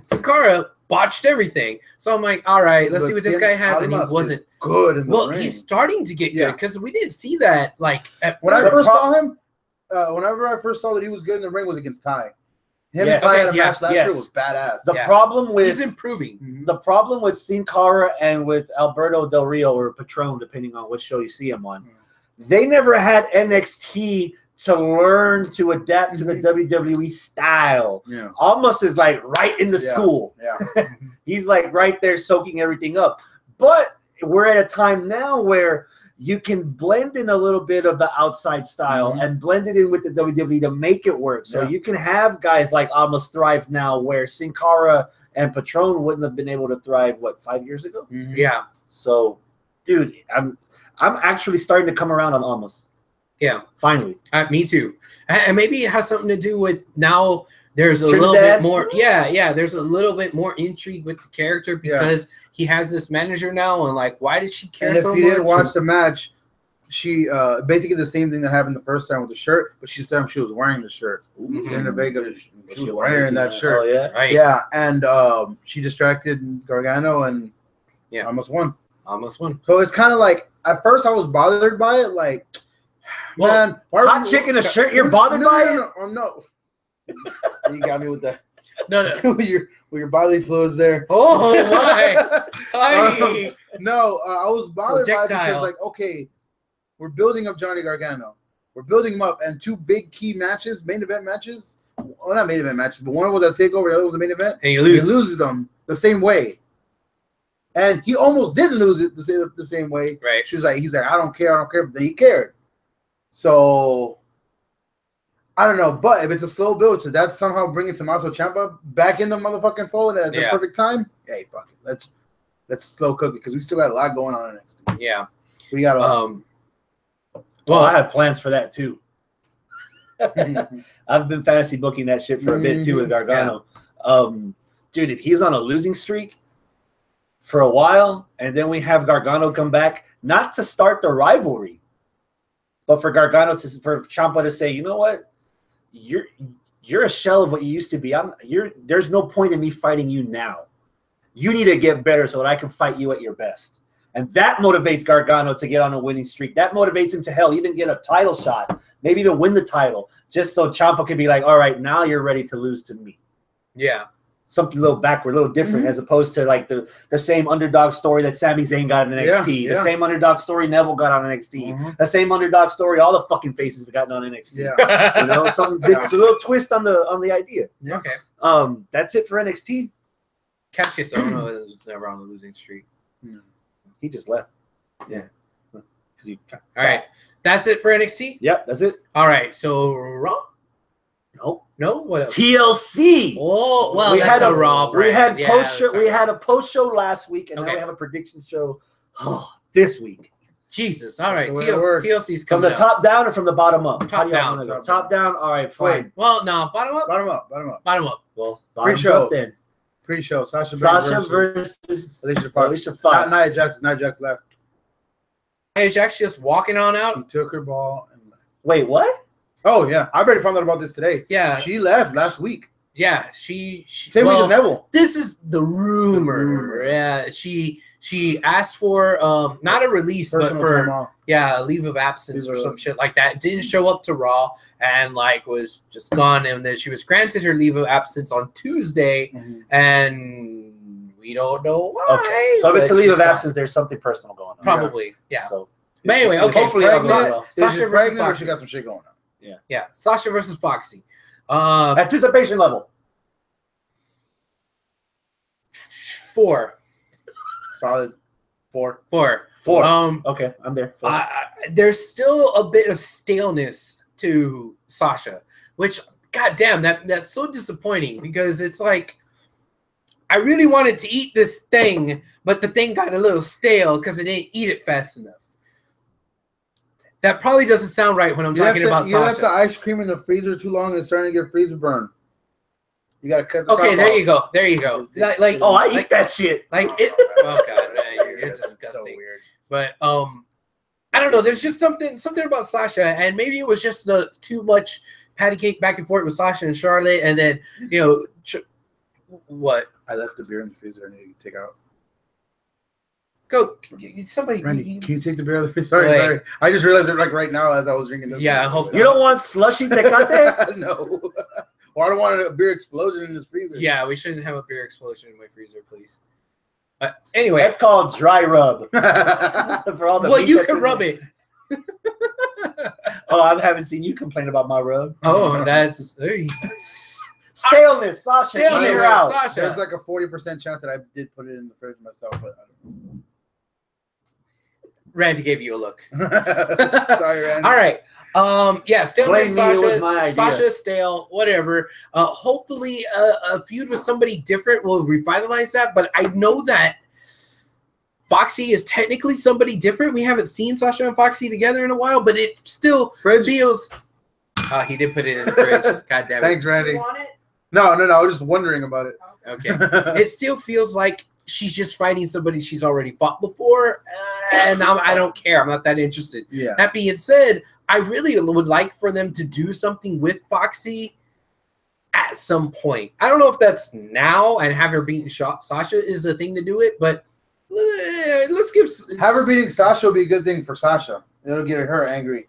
Sin Cara botched everything. So I'm like, all right, let's But see what this Cien guy has. And he Almas wasn't. is good in the Well, ring. he's starting to get Yeah. good because we didn't see that like at When I The first pro- saw him, whenever I first saw that he was good in the ring was against Ty. Him Yes. and Ty Okay, had a yeah, match last yes. year was badass. The Yeah. problem he's with improving. Sin Cara and with Alberto Del Rio or Patron, depending on which show you see him on, they never had NXT to learn to adapt to the WWE style. Yeah. Almost is like right in the Yeah. school. Yeah. He's like right there soaking everything up. But we're at a time now where you can blend in a little bit of the outside style and blend it in with the WWE to make it work. So Yeah. you can have guys like Almost thrive now, where Sin Cara and Patron wouldn't have been able to thrive, 5 years ago? Yeah. So, dude, I'm actually starting to come around on Almost. Yeah. Finally. Me too. And maybe it has something to do with now there's a Trinidad? little bit more. Yeah. There's a little bit more intrigue with the character because he has this manager now. And like, why did she care And if so you much? didn't watch the match, she basically the same thing that happened the first time with the shirt, but she said she was wearing the shirt. Selena Vega, she was wearing that shirt. Oh, yeah. Right. Yeah, and she distracted Gargano and Yeah. almost won. Almost won. So it's kind of like at first I was bothered by it, like, Well, man, why hot chick in a shirt, you're bothered by it? No. You got me with that. No. with your bodily fluids there. Oh my! Hi. No, I was bothered by it Projectile. because, like, okay, we're building up Johnny Gargano. We're building him up, and 2 big key matches, main event matches. Well, not main event matches, but one was a takeover, the other was a main event. And he He loses. loses them the same way, and he almost didn't lose it the same way. Right. He's like, I don't care, but then he cared. So I don't know, but if it's a slow build, so that's somehow bringing Tommaso Ciampa back in the motherfucking fold at the perfect time. Hey, fuck it, let's slow cook it because we still got a lot going on in NXT. Yeah. We got Well, I have plans for that too. I've been fantasy booking that shit for a bit too with Gargano. Dude, if he's on a losing streak for a while, and then we have Gargano come back, not to start the rivalry, but for Gargano for Ciampa to say, you know what, you're a shell of what you used to be. There's no point in me fighting you now. You need to get better so that I can fight you at your best. And that motivates Gargano to get on a winning streak. That motivates him to even get a title shot, maybe to win the title, just so Ciampa can be like, all right, now you're ready to lose to me. Yeah. Something a little backward, a little different, as opposed to like the same underdog story that Sami Zayn got in NXT, the same underdog story Neville got on NXT, the same underdog story all the fucking faces have gotten on NXT. Yeah. You know, it's a little twist on the idea. Okay. That's it for NXT. Cassius Ohno is never on a losing streak. He just left. Yeah. Because he. All right. That's it for NXT? Yep, that's it. All right. So Raw? Nope. No? What else? TLC. Oh, well, We that's had a Raw brand. We had Yeah, post show. that's We right. had a post show last week, and now Okay. we have a prediction show this week. Jesus. All right. That's the way it works. TLC's From coming the up. top down or from the bottom up? How Top do y'all down. wanna go? Top down. All right, fine. Wait. Well, no. Bottom up? Bottom up. Bottom up. Bottom up. Well, bottoms Pre-show. up then. Pre-show. Sasha versus Alicia Fox. Alicia Fox. Not Nia Jax. Nia Jax left. Hey, Jack's just walking on She out. took her ball and left. Wait, what? Oh yeah, I already found out about this today. Yeah. She left last week. Yeah. She Same week well, as Neville. this is the rumor. The rumor. Yeah. She asked for not a release, Personal but time for off. a leave of absence Leave or of- some shit like that. Didn't show up to Raw and like was just gone. And then she was granted her leave of absence on Tuesday, and we don't know why. Okay. So if it's a but leave she's of gone. absence, there's something personal going on. Probably, yeah. So, But anyway, okay. Hopefully, Pregnant. everything well. Is Sasha she versus pregnant or Foxy. she got some shit going on? Yeah, Sasha versus Foxy. Anticipation level. 4. Solid 4. 4. 4. Okay, I'm there. 4. There's still a bit of staleness to Sasha, which, goddamn, that's so disappointing because it's like I really wanted to eat this thing, but the thing got a little stale because I didn't eat it fast enough. That probably doesn't sound right when I'm talking about You left the Sasha. ice cream in the freezer too long and it's starting to get freezer burn. You gotta cut the Okay, top there off. you go. There you go. Like, Oh, I like, eat that shit. Like it. Oh god, man, you're That's disgusting. So weird. But I don't know. There's just something about Sasha, and maybe it was just the too much patty cake back and forth with Sasha and Charlotte, and then what? I left the beer in the freezer. I need to take out. Go, somebody. Randy, can you take the beer out of the freezer? Sorry, Wait. sorry. I just realized it like right now as I was drinking this. Yeah, one. I hope You don't want slushy tecate? No. Well, I don't want a beer explosion in this freezer. Yeah, we shouldn't have a beer explosion in my freezer, please. Anyway, That's called dry rub. Yeah. For all the well, meat you that's can in rub there. it. Oh, I haven't seen you complain about my rub. Oh, that's Staleness, Sasha. Staleness, Clear out. Sasha. There's like a 40% chance that I did put it in the fridge myself, but I Randy gave you a look. don't know. Sorry, Randy. All right. Yeah, stale Blame with me, it was Sasha. my idea. Sasha stale, whatever. Hopefully, a feud with somebody different will revitalize that. But I know that Foxy is technically somebody different. We haven't seen Sasha and Foxy together in a while, but it still Fridge. feels. He did put it in the fridge. God damn it. Thanks, Randy. You want it? No. I was just wondering about it. Okay. It still feels like she's just fighting somebody she's already fought before, and I don't care. I'm not that interested. Yeah. That being said, I really would like for them to do something with Foxy at some point. I don't know if that's now and have her beating Sasha is the thing to do it, but let's give. Have her beating Sasha will be a good thing for Sasha. It'll get her angry.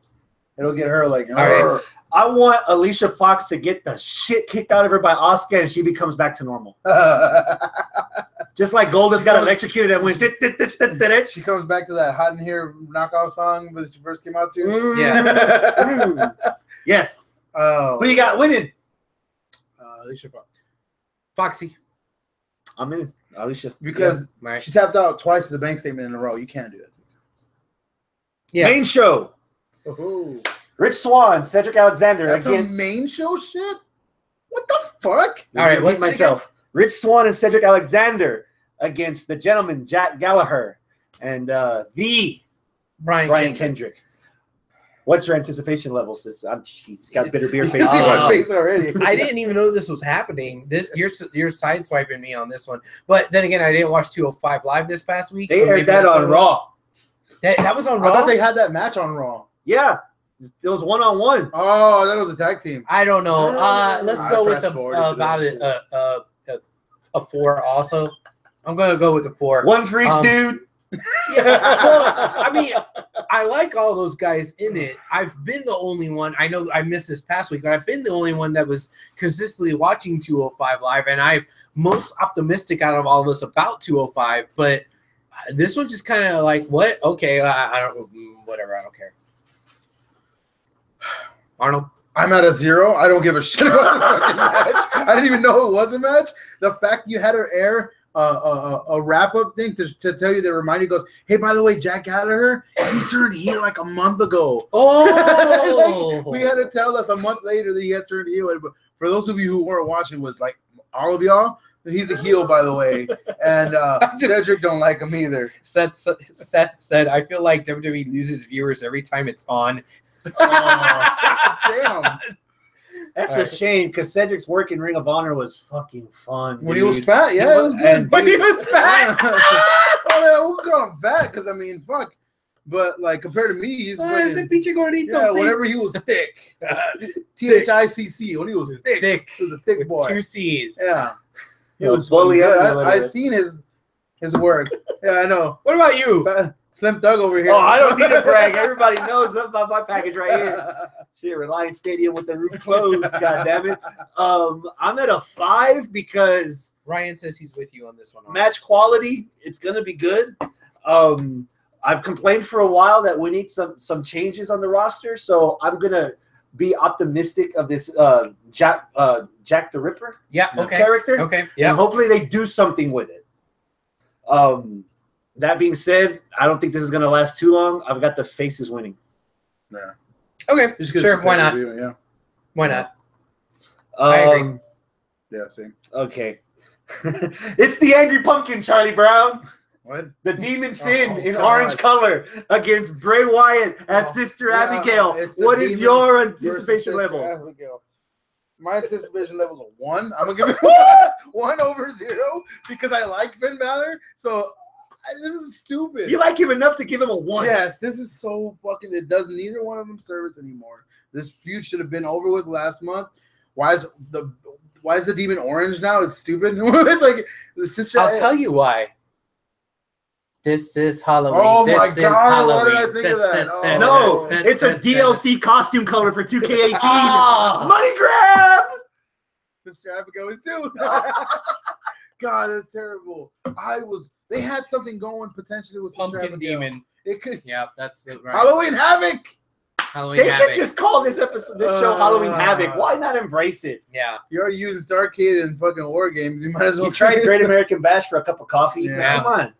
It'll get her like. All right. I want Alicia Fox to get the shit kicked out of her by Asuka and she becomes back to normal. Just like Goldust got electrocuted and went. She comes back to that Hot in Here knockoff song that she first came out to. Yeah. Yes. Oh. Who you got winning? Alicia Fox. Foxy. I'm in. Alicia. Because Right. she tapped out twice to the bank statement in a row. You can't do that. Yeah. Main show. Oh. Rich Swann, Cedric Alexander That's against. a main show shit? What the fuck? All right, Repeat what's it myself. Rich Swann and Cedric Alexander against the gentleman Jack Gallagher and the Brian Kendrick. What's your anticipation level, sis? She's got bitter beer You face. see my Oh. face already. I didn't even know this was happening. You're sideswiping me on this one, but then again, I didn't watch 205 Live this past week. They so aired maybe that that's what on it was. Raw. That was on I Raw. thought they had that match on Raw. Yeah. It was 1-on-1. Oh, that was a tag team. I don't know. Let's I go with fast the forwarded to about that it a 4 also. I'm gonna go with the 4. One for each dude. Yeah, well, I mean, I like all those guys in it. I've been the only one. I know I missed this past week, but I've been the only one that was consistently watching 205 Live, and I'm most optimistic out of all of us about 205. But this one just kind of like, what? Okay, I don't, whatever. I don't care. Arnold. I'm at a 0. I don't give a shit about the fucking match. I didn't even know it was a match. The fact you had her air a wrap up thing to tell you that remind you, goes, hey, by the way, Jack Gallagher, he turned heel like a month ago. Oh, we had to tell us a month later that he had turned heel. But for those of you who weren't watching, was like all of y'all, he's a heel, by the way, and Cedric don't like him either. Seth said, I feel like WWE loses viewers every time it's on. Oh, damn. That's a shame because Cedric's work in Ring of Honor was fucking fun. When he was fat, yeah, it was good. And When he was fat. Oh, yeah, we'll call him fat because I mean, fuck. But like compared to me, he's Ese pinche gordito, yeah, sí. whenever he was thick. THICC, when he was thick. He was a thick boy. 2 C's. Yeah. He was bully up. I've seen his work. Yeah, I know. What about you? Slim Thug over here. Oh, I don't need to brag. Everybody knows about my package right here. Shit, Reliance Stadium with the roof closed. God damn it. I'm at a 5 because Ryan says he's with you on this one. match quality, it's gonna be good. I've complained for a while that we need some changes on the roster, so I'm gonna be optimistic of this Jack the Ripper character. Okay. Yeah. And hopefully they do something with it. That being said, I don't think this is gonna last too long. I've got the faces winning. Yeah. Okay. Sure. Why not? Yeah. Why not? I agree. Yeah, same. Okay. It's the Angry Pumpkin, Charlie Brown. What? The Demon Finn in God. orange color against Bray Wyatt as Sister Abigail. What is your anticipation level? Abigail. My anticipation level is a 1. I'm gonna give it 1 over 0 because I like Finn Balor. So this is stupid. You like him enough to give him a 1. Yes, this is so fucking. It does neither one of them service anymore. This feud should have been over with last month. Why is the demon orange now? It's stupid. It's like the sister. I'll tell you why. This is Halloween. Oh this my is God! Halloween. Why did I think of that? Oh. No, it's a DLC costume color for 2K18. Oh. Money grab! Sister Abigail is too. God, that's terrible. They had something going potentially with Sister Pumpkin Abigail. Demon. It could. Yeah, that's it. Right. Halloween Havoc. Halloween They Havoc. should just call this show Halloween Havoc. Why not embrace it? Yeah. You already using Starcade and fucking War Games. You might as well You tried Great American Bash for a cup of coffee. Yeah. Come on.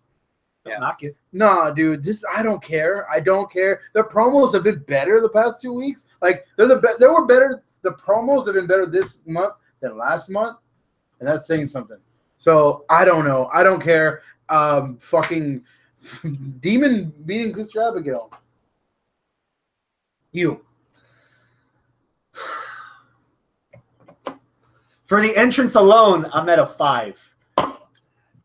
Yeah. Don't knock it. Nah, dude. I don't care. I don't care. The promos have been better the past 2 weeks. Like they were better. The promos have been better this month than last month, and that's saying something. So I don't know. I don't care. Fucking Demon beating Sister Abigail. You. For the entrance alone, I'm at a 5.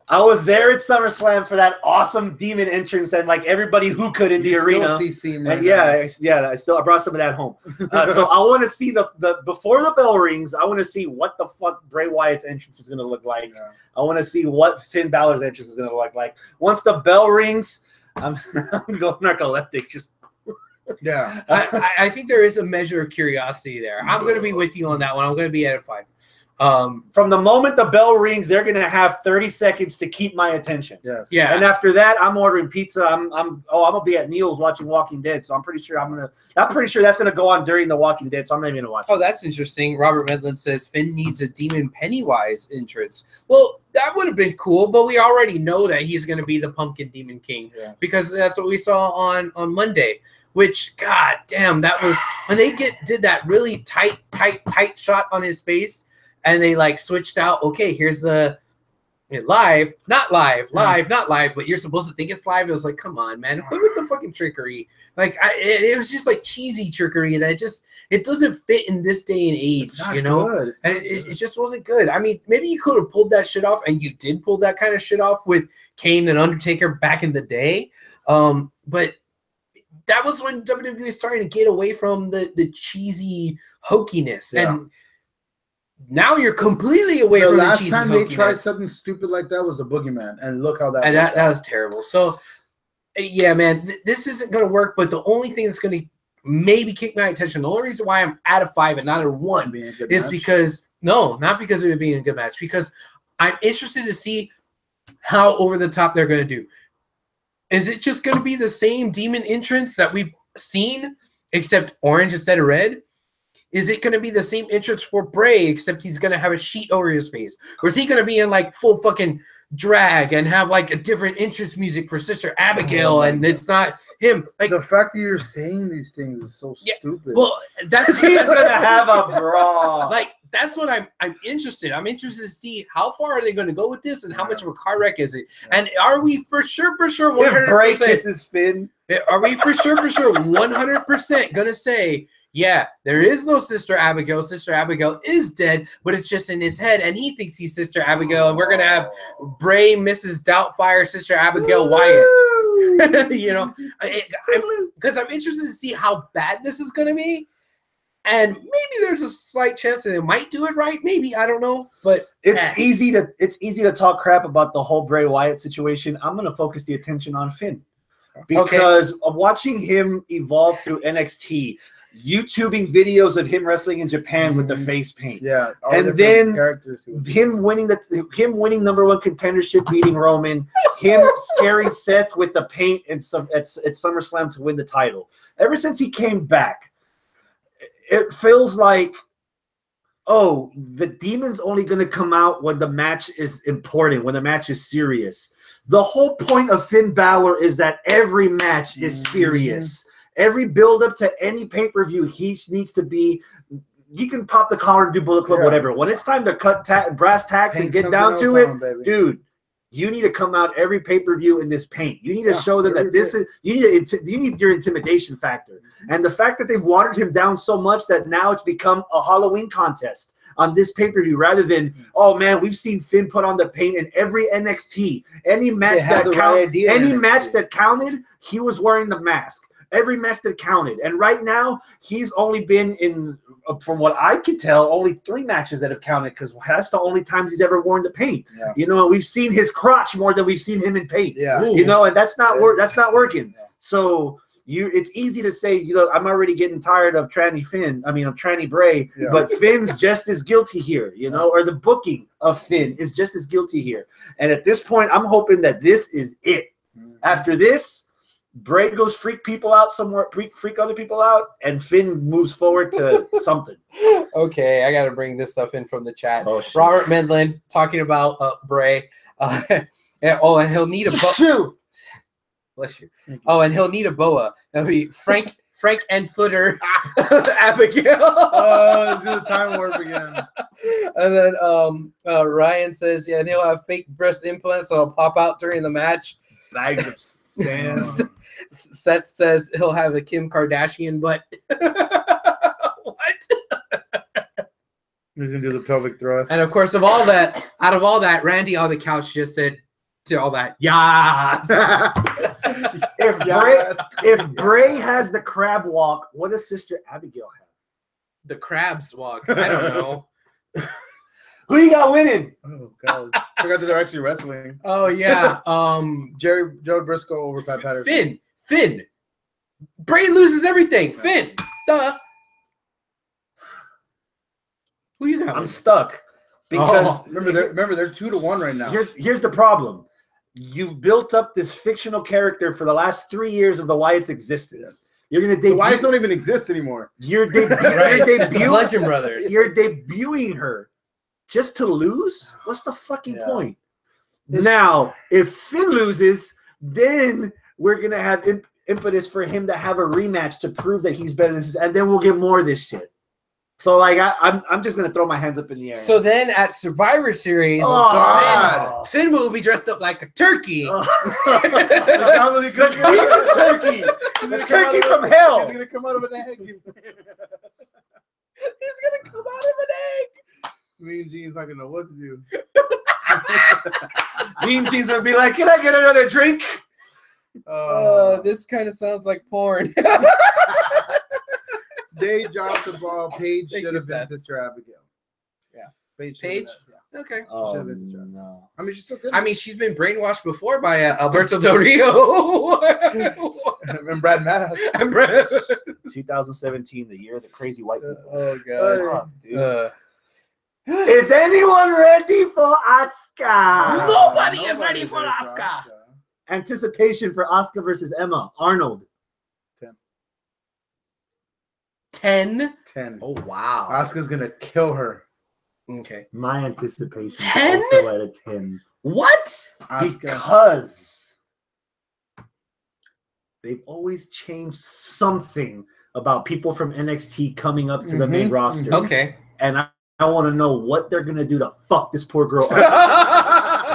I was there at SummerSlam for that awesome demon entrance and like everybody who could in the arena. And I brought some of that home. So I want to see the before the bell rings. I want to see what the fuck Bray Wyatt's entrance is going to look like. Yeah. I want to see what Finn Balor's entrance is going to look like. Once the bell rings, I'm going narcoleptic. Just Yeah. I think there is a measure of curiosity there. I'm going to be with you on that one. I'm going to be at a 5. From the moment the bell rings, they're going to have 30 seconds to keep my attention. Yes. Yeah. And after that, I'm ordering pizza. I'm gonna be at Neil's watching Walking Dead. So I'm pretty sure that's gonna go on during the Walking Dead. So I'm not even gonna watch. Oh, that's interesting. Robert Medlin says Finn needs a Demon Pennywise entrance. Well, that would have been cool, but we already know that he's going to be the Pumpkin Demon King because that's what we saw on Monday. Which, god damn, that was when they did that really tight shot on his face, and they like switched out. Okay, here's the live, not live, but you're supposed to think it's live. It was like, come on, man, quit with the fucking trickery. Like, it was just like cheesy trickery that it doesn't fit in this day and age, you know. Good. And it just wasn't good. I mean, maybe you could have pulled that shit off, and you did pull that kind of shit off with Kane and Undertaker back in the day. But that was when WWE was starting to get away from the cheesy hokiness, and now you're completely away from the cheesy hokiness. The last time they tried something stupid like that was the Boogeyman, and look how that was terrible. So, yeah, man, this isn't going to work. But the only thing that's going to maybe kick my attention, the only reason why I'm at a 5 and not a 1 is because not because of it being a good match, because I'm interested to see how over the top they're going to do. Is it just going to be the same demon entrance that we've seen, except orange instead of red? Is it going to be the same entrance for Bray, except he's going to have a sheet over his face? Or is he going to be in like full fucking drag and have like a different entrance music for Sister Abigail, and it's not him. Like the fact that you're saying these things is so stupid. Well, that's He's gonna have a bra. like that's what I'm interested. I'm interested to see how far are they going to go with this, and how much of a car wreck is it, and are we for sure 100%? If Bray kisses Finn, are we for sure 100% gonna say? Yeah, there is no Sister Abigail. Sister Abigail is dead, but it's just in his head, and he thinks he's Sister Abigail. And we're gonna have Bray, Mrs. Doubtfire, Sister Abigail Wyatt. You know, because I'm interested to see how bad this is gonna be, and maybe there's a slight chance that they might do it right. Maybe, I don't know, but it's easy to talk crap about the whole Bray Wyatt situation. I'm gonna focus the attention on Finn because of watching him evolve through NXT. YouTubing videos of him wrestling in Japan with the face paint, and then him winning #1 contendership, beating Roman, him scaring Seth with the paint at SummerSlam to win the title. Ever since he came back, it feels like, oh, the demon's only going to come out when the match is important, when the match is serious. The whole point of Finn Balor is that every match is serious. Every build-up to any pay-per-view, he needs to be – you can pop the collar and do Bullet Club, whatever. When it's time to cut brass tacks and get down to it, dude, you need to come out every pay-per-view in this paint. You need to show them that this is – you need your intimidation factor. And the fact that they've watered him down so much that now it's become a Halloween contest on this pay-per-view rather than, oh, man, we've seen Finn put on the paint in every NXT. Any match that counted, he was wearing the mask. Every match that counted. And right now, he's only been in, from what I can tell, only 3 matches that have counted because that's the only times he's ever worn the paint. Yeah. You know, we've seen his crotch more than we've seen him in paint. Yeah. You know, and that's not working. Yeah. So it's easy to say, you know, I'm already getting tired of Tranny Bray, but Finn's just as guilty here, you know, or the booking of Finn is just as guilty here. And at this point, I'm hoping that this is it. After this, Bray goes freak people out somewhere, freak other people out, and Finn moves forward to something. Okay, I got to bring this stuff in from the chat. Robert Medlin talking about Bray. And he'll need a boa. Bless you. Oh, and he'll need a boa. That'll be Frank and Footer Abigail. Oh, this is a time warp again. And then Ryan says, yeah, and he'll have fake breast implants that'll pop out during the match. Bags of sand. Seth says he'll have a Kim Kardashian butt. What? He's gonna do the pelvic thrust. And of course, out of all that, Randy on the couch just said to all that, yes. If Bray has the crab walk, what does Sister Abigail have? The crabs walk. I don't know. Who you got winning? Oh God! Forgot that they're actually wrestling. Oh yeah. Joe Briscoe over Pat Patterson. Finn. Bray loses everything. Finn. Duh. Who you got? I'm stuck because remember they're 2-1 right now. Here's the problem. You've built up this fictional character for the last 3 years of the Wyatt's existence. Yes. You're gonna debut. The Wyatts don't even exist anymore. You're Bludgeon Brothers. You're debuting her just to lose. What's the fucking point? Now, if Finn loses, then we're gonna have impetus for him to have a rematch to prove that he's better than this, and then we'll get more of this shit. So like I'm just gonna throw my hands up in the air. So then at Survivor Series, Finn will be dressed up like a turkey. The turkey. The turkey from hell. He's gonna come out of an egg. He's gonna come out of an egg. Mean Gene's not gonna know what to do. Mean Gene's gonna be like, "Can I get another drink?" This kind of sounds like porn. They dropped the ball. Paige should have been Sister Abigail. Yeah, Paige. Yeah. Okay. Should have been Sister Abigail. No. I mean, she's still good. I mean, she's been brainwashed before by Alberto Del Rio. And Brad Maddox. 2017, the year of the crazy white people. Oh God. Is anyone ready for Asuka? Nobody is ready for Asuka. Anticipation for Asuka versus Emma. Arnold. 10. 10. Oh wow. Asuka's gonna kill her. Okay. My anticipation 10? also at a 10. What? Because they've always changed something about people from NXT coming up to the main roster. Okay. And I want to know what they're going to do to fuck this poor girl up.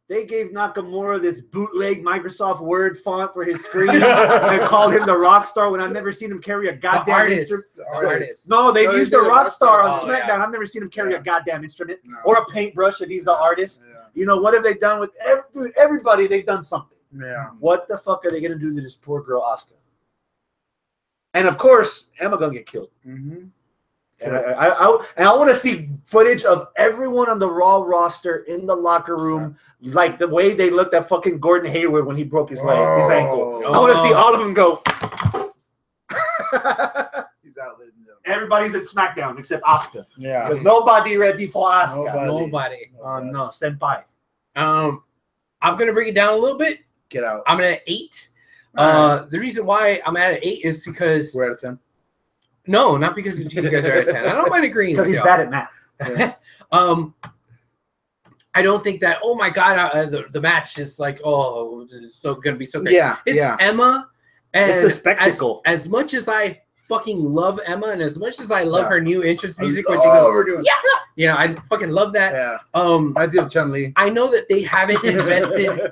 They gave Nakamura this bootleg Microsoft Word font for his screen and called him the rock star when I've never seen him carry a goddamn instrument. Artist. No, they've used the rock star on Oh, SmackDown. yeah. I've never seen him carry a goddamn instrument No. or a paintbrush if he's the artist. Yeah. You know, what have they done with everybody? They've done something. Yeah. What the fuck are they going to do to this poor girl, Asuka? And of course, Emma going to get killed. Mm-hmm. And I want to see footage of everyone on the Raw roster in the locker room, like the way they looked at fucking Gordon Hayward when he broke his leg, his ankle. I want to see all of them go. He's out, ladies and gentlemen. Everybody's at SmackDown except Asuka. Yeah. Because nobody ready for Asuka. Nobody. No, senpai. I'm gonna bring it down a little bit. Get out. I'm at 8. All The reason why I'm at an 8 is because We're at a 10. no, not because you guys are at 10. I don't mind agreeing. Because with he's y'all. bad at math. Yeah. I don't think that. Oh my god, the match is like it's so gonna be so great. Yeah. It's Yeah. Emma, and It's the spectacle. As much as I fucking love Emma, and as much as I love Yeah. her new entrance music, when Oh, she goes, we're doing. yeah, you know, I fucking love that. Yeah. I I see Chun-Li. know that they haven't invested.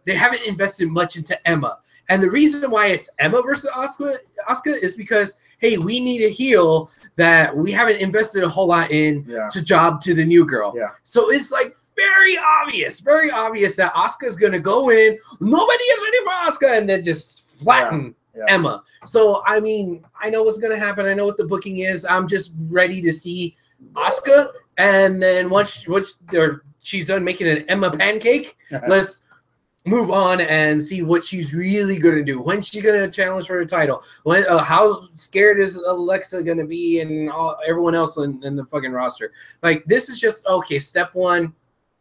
They haven't invested much into Emma. And the reason why it's Emma versus Asuka is because, hey, we need a heel that we haven't invested a whole lot in Yeah. to job to the new girl. Yeah. So it's like very obvious that Asuka's going to go in. Nobody is ready for Asuka and then just flatten Yeah. Emma. So, I mean, I know what's going to happen. I know what the booking is. I'm just ready to see Asuka. And then once she's done making an Emma pancake, let's move on and see what she's really going to do. When's she going to challenge for the title? When? How scared is Alexa going to be and everyone else in the fucking roster? Like, this is just, okay, step one.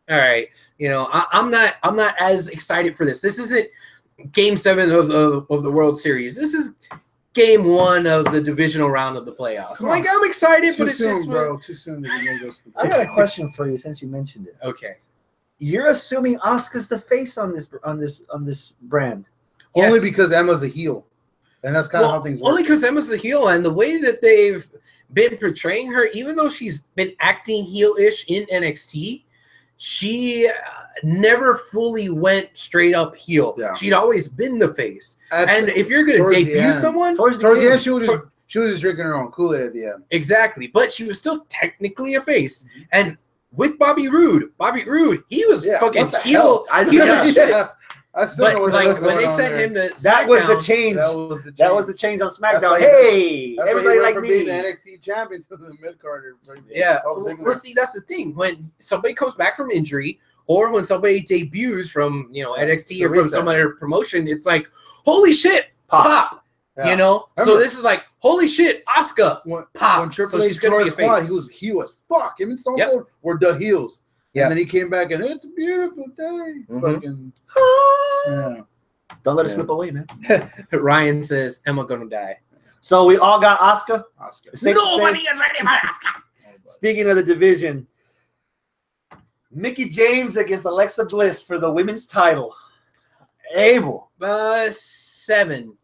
All right. You know, I'm not as excited for this. This isn't Game 7 of the World Series. This is Game 1 of the divisional round of the playoffs. Like, I'm excited, Too but it's soon, just bro. Too soon. I got a question for you since you mentioned it. okay. You're assuming Asuka's the face on this brand. Only Yes. because Emma's a heel, and that's kind of how things work. Only because Emma's the heel, and the way that they've been portraying her, even though she's been acting heel-ish in NXT, she never fully went straight up heel. Yeah. She'd always been the face. That's- And if you're going to towards the debut end. someone, Towards the Towards the end, end, she was just drinking her own Kool-Aid at the end. exactly, but she was still technically a face. And with Bobby Roode, he was Yeah, fucking what the heel. hell? I know, heel yeah. as shit. Yeah. I still know But what like was when going they on sent there. him to that was the SmackDown, change. That was the change on SmackDown. That's why Hey, That's everybody why like from being me. the NXT champion to the mid-carder. Yeah, Dolph Ziggler. well, see, that's the thing. When somebody comes back from injury, or when somebody debuts from NXT It's a or from reset. some other promotion, it's like, holy shit, Pop. pop. Yeah. You know, so Remember- this is like, holy shit, Asuka, When, pop. when Triple So H she's gonna be a squad, face. he was heel as fuck. Him and Stone Yep. Cold were the heels. Yep. And then he came back and it's a beautiful day. Mhm. Fucking yeah. Don't let it Yeah. slip away, man. Ryan says, Emma gonna die. So we all got Asuka. Oscar. Safe to say- Nobody is ready for Asuka. Speaking of the division, Mickie James against Alexa Bliss for the women's title. Abel. 7.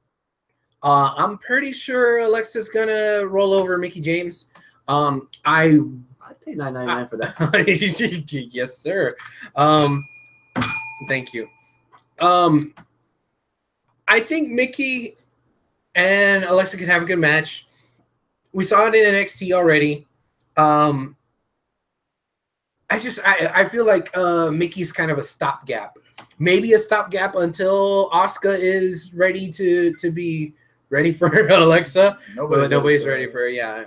I'm pretty sure Alexa's gonna roll over Mickie James. I I'd pay $9.99 for that. yes, sir. Thank you. I think Mickey and Alexa could have a good match. We saw it in NXT already. I feel like Mickey's kind of a stopgap. Maybe a stopgap until Asuka is ready to be ready for Alexa. Nobody's ready for her, yeah.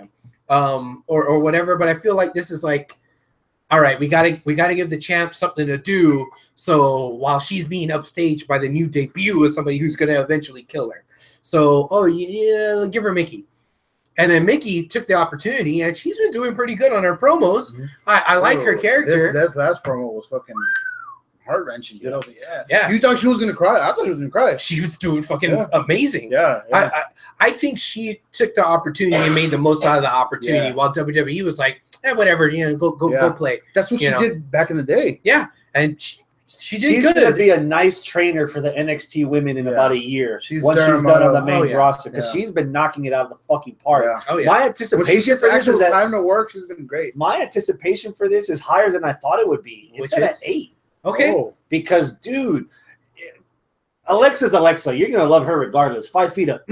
Or whatever. But I feel like this is like, all right, we gotta give the champ something to do. So while she's being upstaged by the new debut of somebody who's gonna eventually kill her. So yeah, give her Mickey. And then Mickey took the opportunity, and she's been doing pretty good on her promos. Mhm. I like her character. This last promo was fucking heart wrenching. I was like, Yeah. You thought she was gonna cry? I thought she was gonna cry. She was doing fucking amazing. Yeah. I think she took the opportunity and made the most out of the opportunity, while WWE was like, whatever, go play. That's what she did back in the day. Yeah, and she did She's good. going to be a nice trainer for the NXT women in about a year once she's done on the main roster, because she's been knocking it out of the fucking park. Yeah. Oh, yeah. My anticipation for this is that time to work. She's been great. My anticipation for this is higher than I thought it would be. It's at 8. Okay. Oh. Because, dude, Alexa's Alexa. You're going to love her regardless. 5 feet up.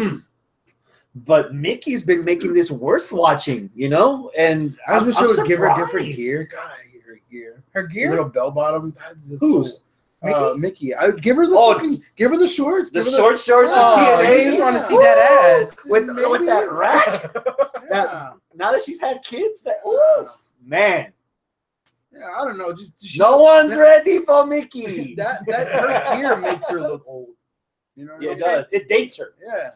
But Mickey's been making this worth watching, And I wish I would give her different surprised. gear. God, I hate her gear. Her gear? Little bell bottom. Who's? Mickey. I would give her the give her the shorts. The short shorts Oh, and TNA. you just want to see that ass. With that rack. Yeah. Now that she's had kids, man. Yeah, I don't know. Just No one's ready for Mickey. that her gear makes her look old. You know? Yeah, it does. It dates her. Yeah.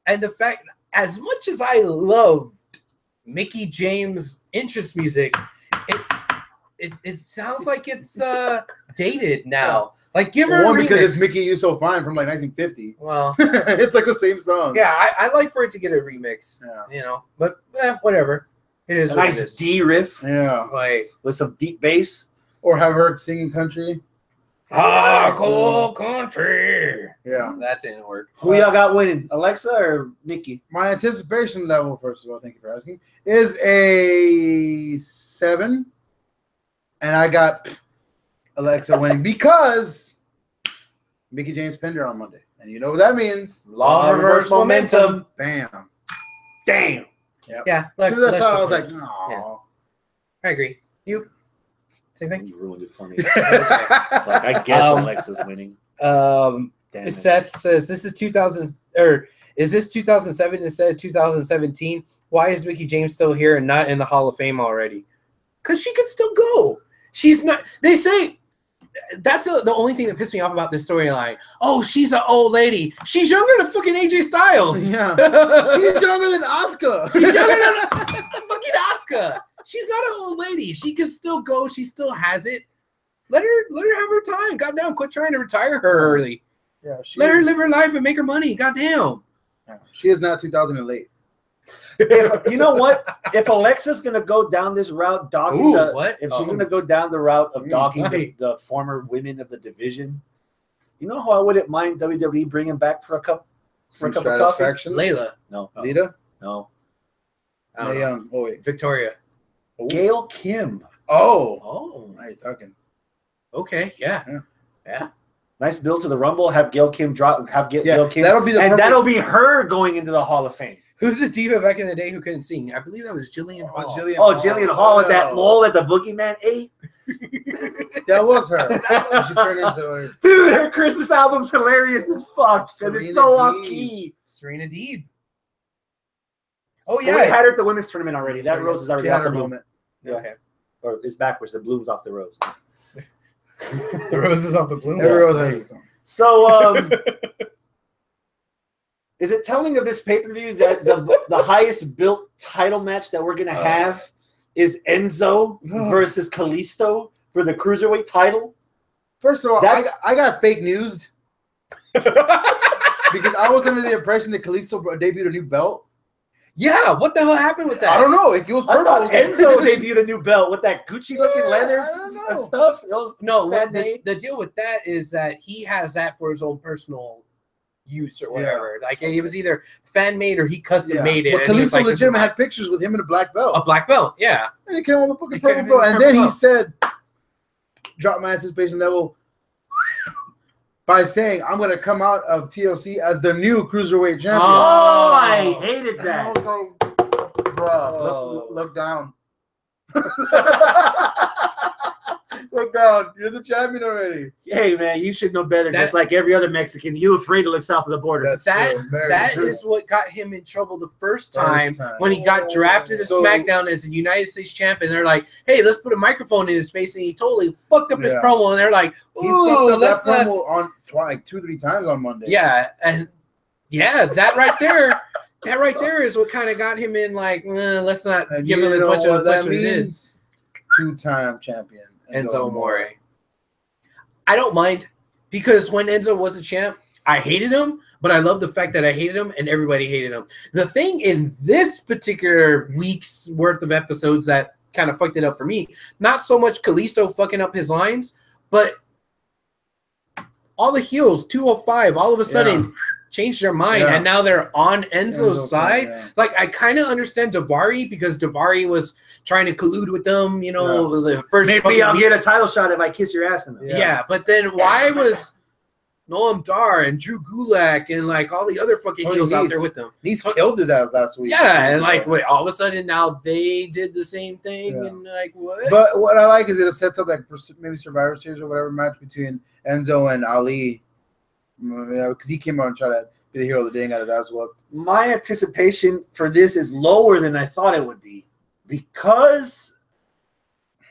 And the fact, as much as I loved Mickey James' entrance music, it sounds like it's dated now. Like, give her a remix. Because it's Mickey You So Fine from like 1950. Well, it's like the same song. yeah, I like for it to get a remix. Yeah. But whatever. It is A what it nice is. D riff Like, with some deep bass. Or have her singing country. cool country. Yeah. That didn't work. Who y'all got winning, Alexa or Mickey? My anticipation level, first of all, thank you for asking, is a 7. And I got Alexa winning because Mickey James pinned her on Monday. And you know what that means? Law of reverse momentum. Bam. Damn. Yep. Yeah. So that's how I was like, no. no. Yeah. I agree. You? Same thing? You ruined it for me. Fuck, I guess Alexa's winning. Damn it. Seth says this is 2000 or is this 2007 instead of 2017? Why is Mickey James still here and not in the Hall of Fame already? Because she could still go. She's not. They say that's the only thing that pissed me off about this storyline. Oh, she's an old lady. She's younger than fucking AJ Styles. Yeah. She's younger than Asuka. She's younger than fucking Asuka. She's not an old lady. She can still go. She still has it. Let her have her time. Goddamn, quit trying to retire her early. Yeah. Let her live her life and make her money. Goddamn. Yeah, she is not 2008. If, you know what? If Alexa's gonna go down this route, dogging she's gonna go down the route of dogging the former women of the division, you know who I wouldn't mind WWE bringing back for a cup of coffee? Layla. No. Lita? No. Mae Young. Oh wait. Victoria. Gail Kim. Oh. Now you're talking. Okay. Yeah. Nice build to the Rumble. Have Gail Kim drop. Gail Kim. That'll be that'll be her going into the Hall of Fame. Who's the diva back in the day who couldn't sing? I believe that was Jillian Hall. Jillian Hall with that mole that the Boogeyman ate. That was her. She turned into her. Dude, her Christmas album's hilarious as fuck because it's so off key. Serena Deeb. Oh yeah, we had her at the women's tournament already. That rose is already off the bloom. Yeah. Okay. Or it's backwards. The bloom's off the rose. The rose is off the bloom. Every rose has its own. So, is it telling of this pay-per-view that the highest built title match that we're gonna have is Enzo versus Kalisto for the cruiserweight title? First of all, I got fake news because I was under the impression that Kalisto debuted a new belt. Yeah, what the hell happened with that? I don't know. It was purple. I thought Enzo debuted a new belt with that Gucci-looking leather stuff. It was the deal with that is that he has that for his own personal use or whatever. Like it was either fan made or he custom made it. But Kalisto legitimately had pictures with him in a black belt. A black belt, yeah. And he came on the fucking purple belt, and then he said, "Drop my anticipation level." By saying, I'm going to come out of TLC as the new Cruiserweight champion. Oh, I hated that. I was like, bro, look down. Look down. You're the champion already. Hey, man, you should know better. Just like every other Mexican, you afraid to look south of the border. That is what got him in trouble the first time when he got drafted to SmackDown as a United States champion. They're like, hey, let's put a microphone in his face, and he totally fucked up his promo. And they're like, ooh, let's that promo on like 2-3 times on Monday. Yeah, and that right there. That right there is what kind of got him in, like, let's not give him as much of that means. 2-time champion. Enzo Amore. I don't mind because when Enzo was a champ, I hated him, but I love the fact that I hated him and everybody hated him. The thing in this particular week's worth of episodes that kind of fucked it up for me, not so much Kalisto fucking up his lines, but all the heels, 205, all of a sudden changed their mind, and now they're on Enzo's side. Yeah. Like, I kind of understand Daivari because Daivari was trying to collude with them, you know, the first maybe I'll get a title shot if I kiss your ass in them. Yeah, but then why was Noam Dar and Drew Gulak and like all the other fucking heels out there with them? He's killed his ass last week. Yeah, and like wait, all of a sudden now they did the same thing and like what? But what I like is it sets up like maybe Survivor Series or whatever match between Enzo and Ali, because he came out and tried to be the hero of the day and got his ass whooped. My anticipation for this is lower than I thought it would be because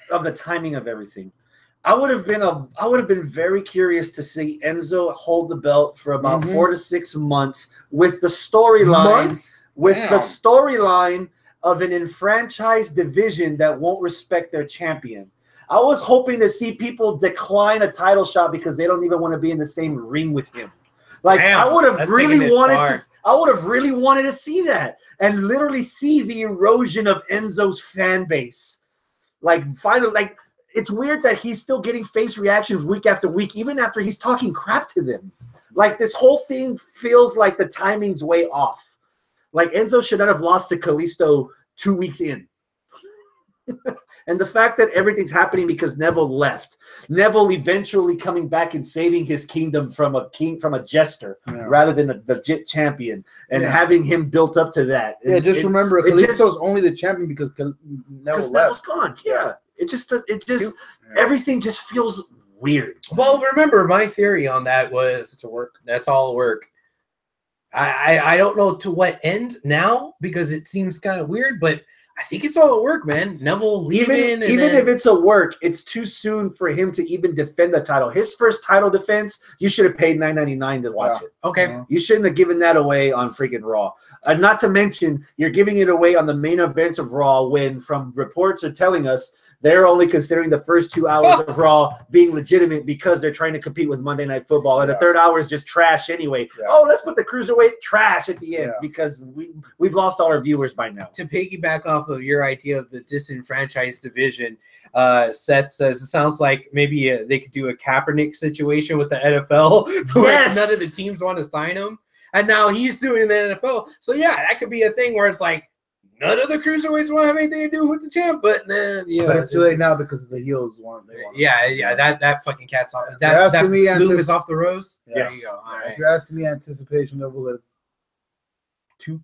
of the timing of everything. I would have been very curious to see Enzo hold the belt for about 4 to 6 months with the storyline the storyline of an enfranchised division that won't respect their champion. I was hoping to see people decline a title shot because they don't even want to be in the same ring with him. Like I would have really wanted to see that and literally see the erosion of Enzo's fan base. Like finally, like it's weird that he's still getting face reactions week after week, even after he's talking crap to them. Like this whole thing feels like the timing's way off. Like Enzo should not have lost to Kalisto 2 weeks in. And the fact that everything's happening because Neville left. Neville eventually coming back and saving his kingdom from a jester rather than a legit champion, and having him built up to that. Remember, Kalisto's only the champion because Neville's gone. Yeah. It just everything just feels weird. Well, remember my theory on that was to work. That's all work. I don't know to what end now because it seems kind of weird, but I think it's all at work, man. Neville leaving. Even if it's a work, it's too soon for him to even defend the title. His first title defense, you should have paid $9.99 to watch it. Okay. You shouldn't have given that away on freaking Raw. Not to mention, you're giving it away on the main event of Raw when, from reports are telling us, they're only considering the first 2 hours of Raw being legitimate because they're trying to compete with Monday Night Football. And the third hour is just trash anyway. Yeah. Oh, let's put the Cruiserweight trash at the end because we've lost all our viewers by now. To piggyback off of your idea of the disenfranchised division, Seth says it sounds like maybe they could do a Kaepernick situation with the NFL where none of the teams want to sign him. And now he's doing it in the NFL. So, yeah, that could be a thing where it's like, none of the cruiserweights want to have anything to do with the champ, but then but it's too late now because the heels want. That fucking cat's off. That loop is off the rose. There you go. All right. If you're asking me anticipation level at 2,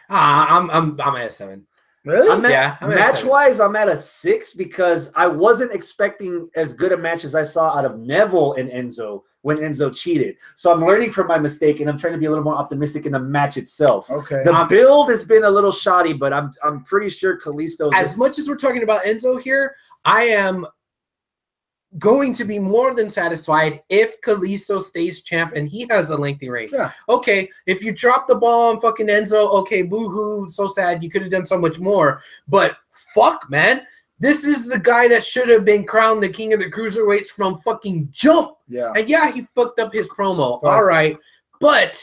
I'm at a 7. Really? Match-wise, I'm at a 6 because I wasn't expecting as good a match as I saw out of Neville and Enzo when Enzo cheated. So I'm learning from my mistake, and I'm trying to be a little more optimistic in the match itself. Okay. The build has been a little shoddy, but I'm pretty sure Kalisto. As much as we're talking about Enzo here, I am going to be more than satisfied if Kalisto stays champ and he has a lengthy reign. Yeah. Okay, if you drop the ball on fucking Enzo, okay, boo-hoo, so sad. You could have done so much more. But fuck, man. This is the guy that should have been crowned the king of the cruiserweights from fucking jump. Yeah. And yeah, he fucked up his promo. All right. But,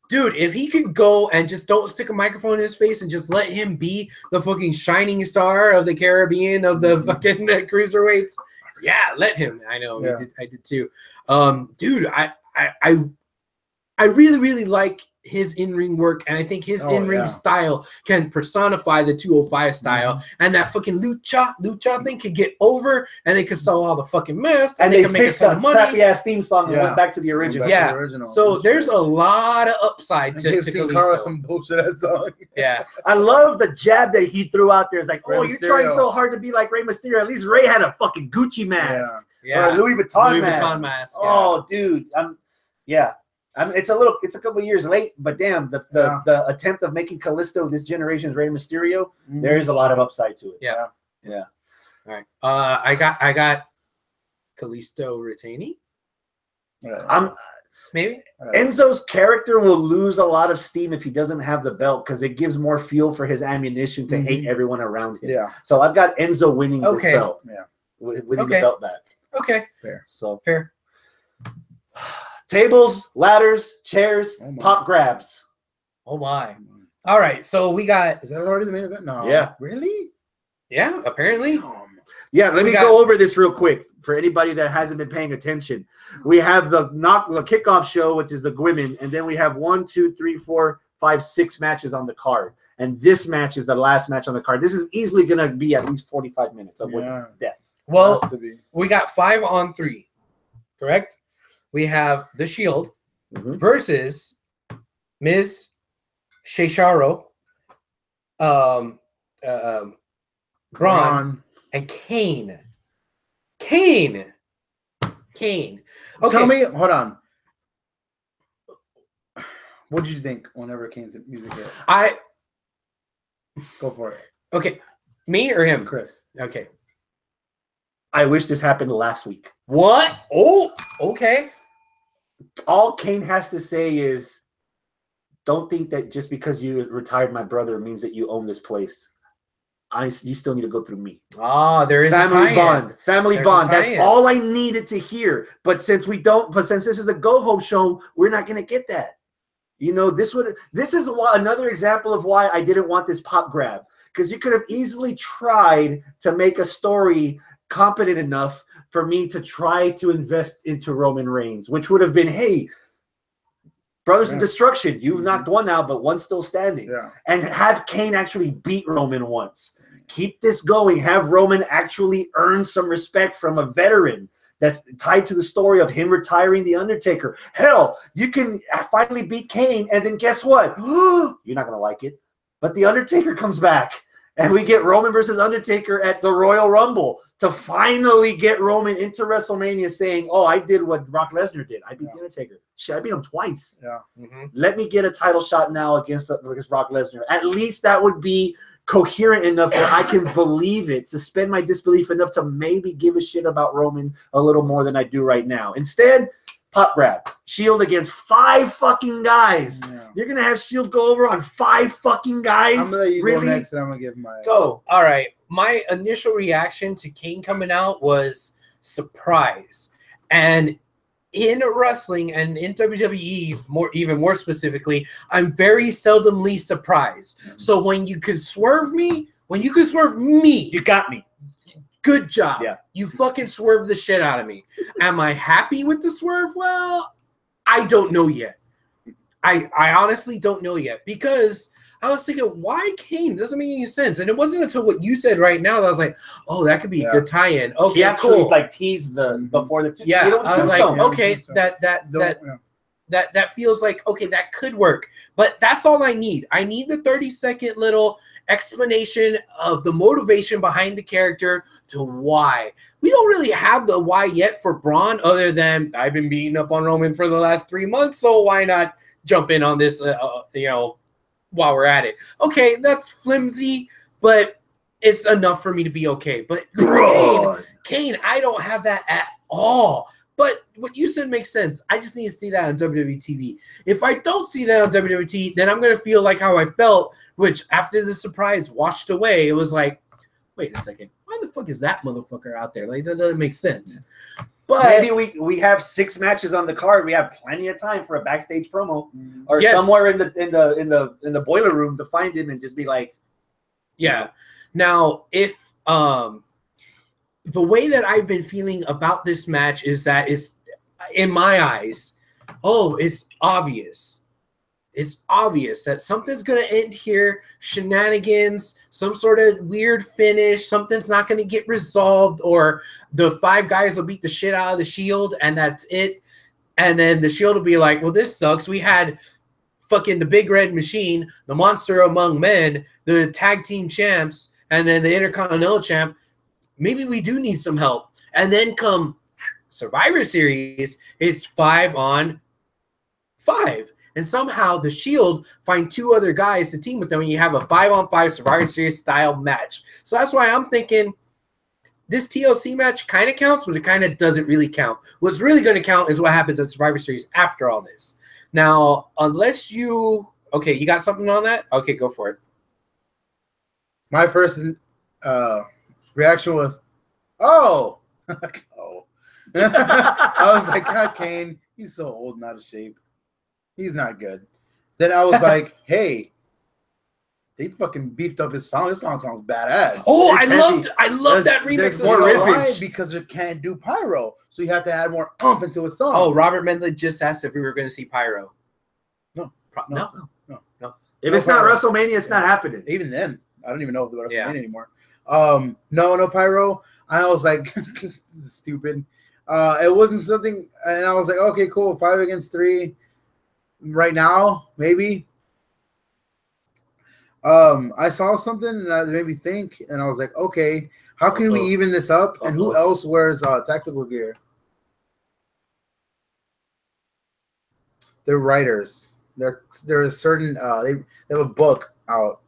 dude, if he could go and just don't stick a microphone in his face and just let him be the fucking shining star of the Caribbean of the fucking cruiserweights, yeah, let him. I know. Yeah. I did too. Dude, I really, really like his in-ring work, and I think his in-ring style can personify the 205 style, and that fucking lucha thing can get over, and they can sell all the fucking masks, and they can make a ton of money. Crappy ass theme song and went back to the original. So there's a lot of upside to Kalisto. Some bullshit ass song. Yeah, I love the jab that he threw out there. It's like, oh, you're trying so hard to be like Rey Mysterio. At least Rey had a fucking Gucci mask, or a Louis Vuitton mask. Oh, dude, it's a couple years late, but damn, the attempt of making Kalisto this generation's Rey Mysterio, there is a lot of upside to it. Yeah. All right. I got Kalisto retaining. Maybe Enzo's character will lose a lot of steam if he doesn't have the belt because it gives more fuel for his ammunition to hate everyone around him. Yeah. So I've got Enzo winning this belt. Yeah. Winning the belt back. Okay. Fair. So Fair. tables, ladders, chairs, Oh my. pop grabs. Oh my. All right. So we got. Is that already the main event? No. Yeah. Really? Yeah. Apparently. Yeah, let We me got- go over this real quick for anybody that hasn't been paying attention. We have the kickoff show, which is the women, and then we have 1, 2, 3, 4, 5, 6 matches on the card. And this match is the last match on the card. This is easily going to be at least 45 minutes of death. Well, Has to be. we got 5 on 3. Correct. We have the Shield versus Ms. Shesharo, Braun, and Kane. Okay. Tell me, hold on. What did you think whenever Kane's music hit? Go for it. Okay. Me or him? Chris. Okay. I wish this happened last week. What? Oh, okay. All Kane has to say is, don't think that just because you retired my brother means that you own this place. You still need to go through me. Ah, there is family a bond. Family There's bond. a That's tie-in. all I needed to hear. But since this is a go home show, we're not going to get that. You know, this is another example of why I didn't want this pop grab, because you could have easily tried to make a story competent enough for me to try to invest into Roman Reigns, which would have been, hey, Brothers of Destruction, you've knocked one out, but one's still standing. Yeah. And have Kane actually beat Roman once. Keep this going. Have Roman actually earn some respect from a veteran that's tied to the story of him retiring The Undertaker. Hell, you can finally beat Kane, and then guess what? You're not going to like it. But The Undertaker comes back, and we get Roman versus Undertaker at the Royal Rumble to finally get Roman into WrestleMania saying, oh, I did what Brock Lesnar did. I beat The Undertaker. Shit, I beat him twice. Yeah. Let me get a title shot now against Brock Lesnar. At least that would be coherent enough where I can believe it, suspend my disbelief enough to maybe give a shit about Roman a little more than I do right now. Instead, pop grab. Shield against 5 fucking guys. Yeah. You're going to have Shield go over on 5 fucking guys? I'm going to let you really? go next, and I'm going to give my... Go. All right. My initial reaction to Kane coming out was surprise. And in wrestling and in WWE, even more specifically, I'm very seldomly surprised. So when you could swerve me, You got me. good job. Yeah. You fucking swerved the shit out of me. Am I happy with the swerve? Well, I don't know yet. I honestly don't know yet, because I was thinking, why Kane? Doesn't make any sense. And it wasn't until what you said right now that I was like, oh, that could be a good tie-in. Okay, He actually cool. teased before the Yeah, you know, I was like, tombstone. okay, that feels like, okay, that could work. But that's all I need. I need the 30-second little explanation of the motivation behind the character to why. We don't really have the why yet for Braun, other than I've been beating up on Roman for the last 3 months, so why not jump in on this, while we're at it. Okay, that's flimsy, but it's enough for me to be okay. But Kane, I don't have that at all. But what you said makes sense. I just need to see that on WWE TV. If I don't see that on WWE TV, then I'm going to feel like how I felt, which after the surprise washed away, it was like, wait a second. Why the fuck is that motherfucker out there? Like, that doesn't make sense. But maybe we have 6 matches on the card. We have plenty of time for a backstage promo, or somewhere in the boiler room to find him and just be like, yeah. Now, if the way that I've been feeling about this match is that it's, in my eyes, it's obvious. It's obvious that something's going to end here, shenanigans, some sort of weird finish, something's not going to get resolved, or the 5 guys will beat the shit out of the Shield, and that's it. And then the Shield will be like, well, this sucks. We had fucking the Big Red Machine, the Monster Among Men, the Tag Team Champs, and then the Intercontinental Champ. Maybe we do need some help. And then come Survivor Series, it's 5 on 5. And somehow the Shield find 2 other guys to team with them, and you have a 5-on-5 Survivor Series style match. So that's why I'm thinking this TLC match kind of counts, but it kind of doesn't really count. What's really going to count is what happens at Survivor Series after all this. Now, unless you got something on that? Okay, go for it. My first reaction was, oh. I was like, God, Kane, he's so old and out of shape. He's not good. Then I was like, hey, they fucking beefed up his song. This song sounds badass. Oh, It's I loved that remix. there's of more the song. riffage. Why? Because you can't do pyro, so you have to add more oomph into a song. Oh, Robert Mendley just asked if we were going to see Pyro. No. No. If No it's not pyro. WrestleMania, it's not happening. Even then, I don't even know if they're Yeah. WrestleMania anymore. No pyro. I was like, this is stupid. It wasn't something, and I was like, okay, cool. 5 against 3. Right now, maybe. I saw something and that made me think, and I was like, okay, how can we even this up? And who else wears tactical gear? They're writers. They're a certain they have a book out.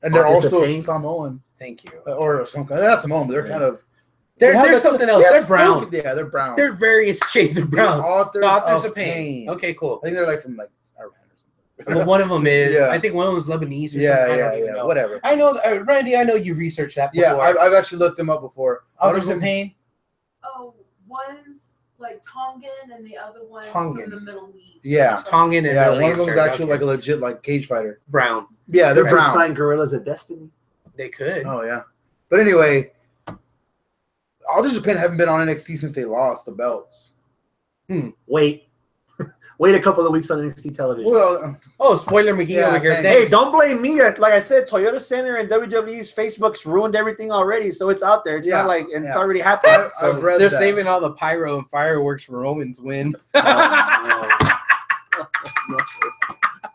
And they're Authors of also Pain? Samoan Thank you. or some kind. They're not Samoan, but they're kind of. They're something else. They're brown. Yeah, they're brown. They're various shades of brown. Authors, The Authors of Pain. Okay, cool. I think they're like from like Iran or something. Well, one of them is. Yeah. I think one of them is Lebanese. Or something. I don't even know. Whatever. I know, Randy. I know you've researched that before. Yeah, I've actually looked them up before. Authors of Pain. Oh, one's like Tongan and the other one's Tongan. from the Middle East. Yeah. Tongan and Yeah, Middle one of them's Eastern, actually okay. like a legit like cage fighter. brown. Yeah, they're They could brown. sign Gorillas of Destiny. They could. Oh yeah, but anyway, Authors of Pain haven't been on NXT since they lost the belts. Wait a couple of weeks on NXT television. Well, Oh, spoiler McGee Yeah, over here. thanks. Hey, Thanks. don't blame me. Like I said, Toyota Center and WWE's Facebook's ruined everything already, so it's out there. It's Yeah, not like it's yeah. already happened. So I've read They're that. saving all the pyro and fireworks for Roman's win.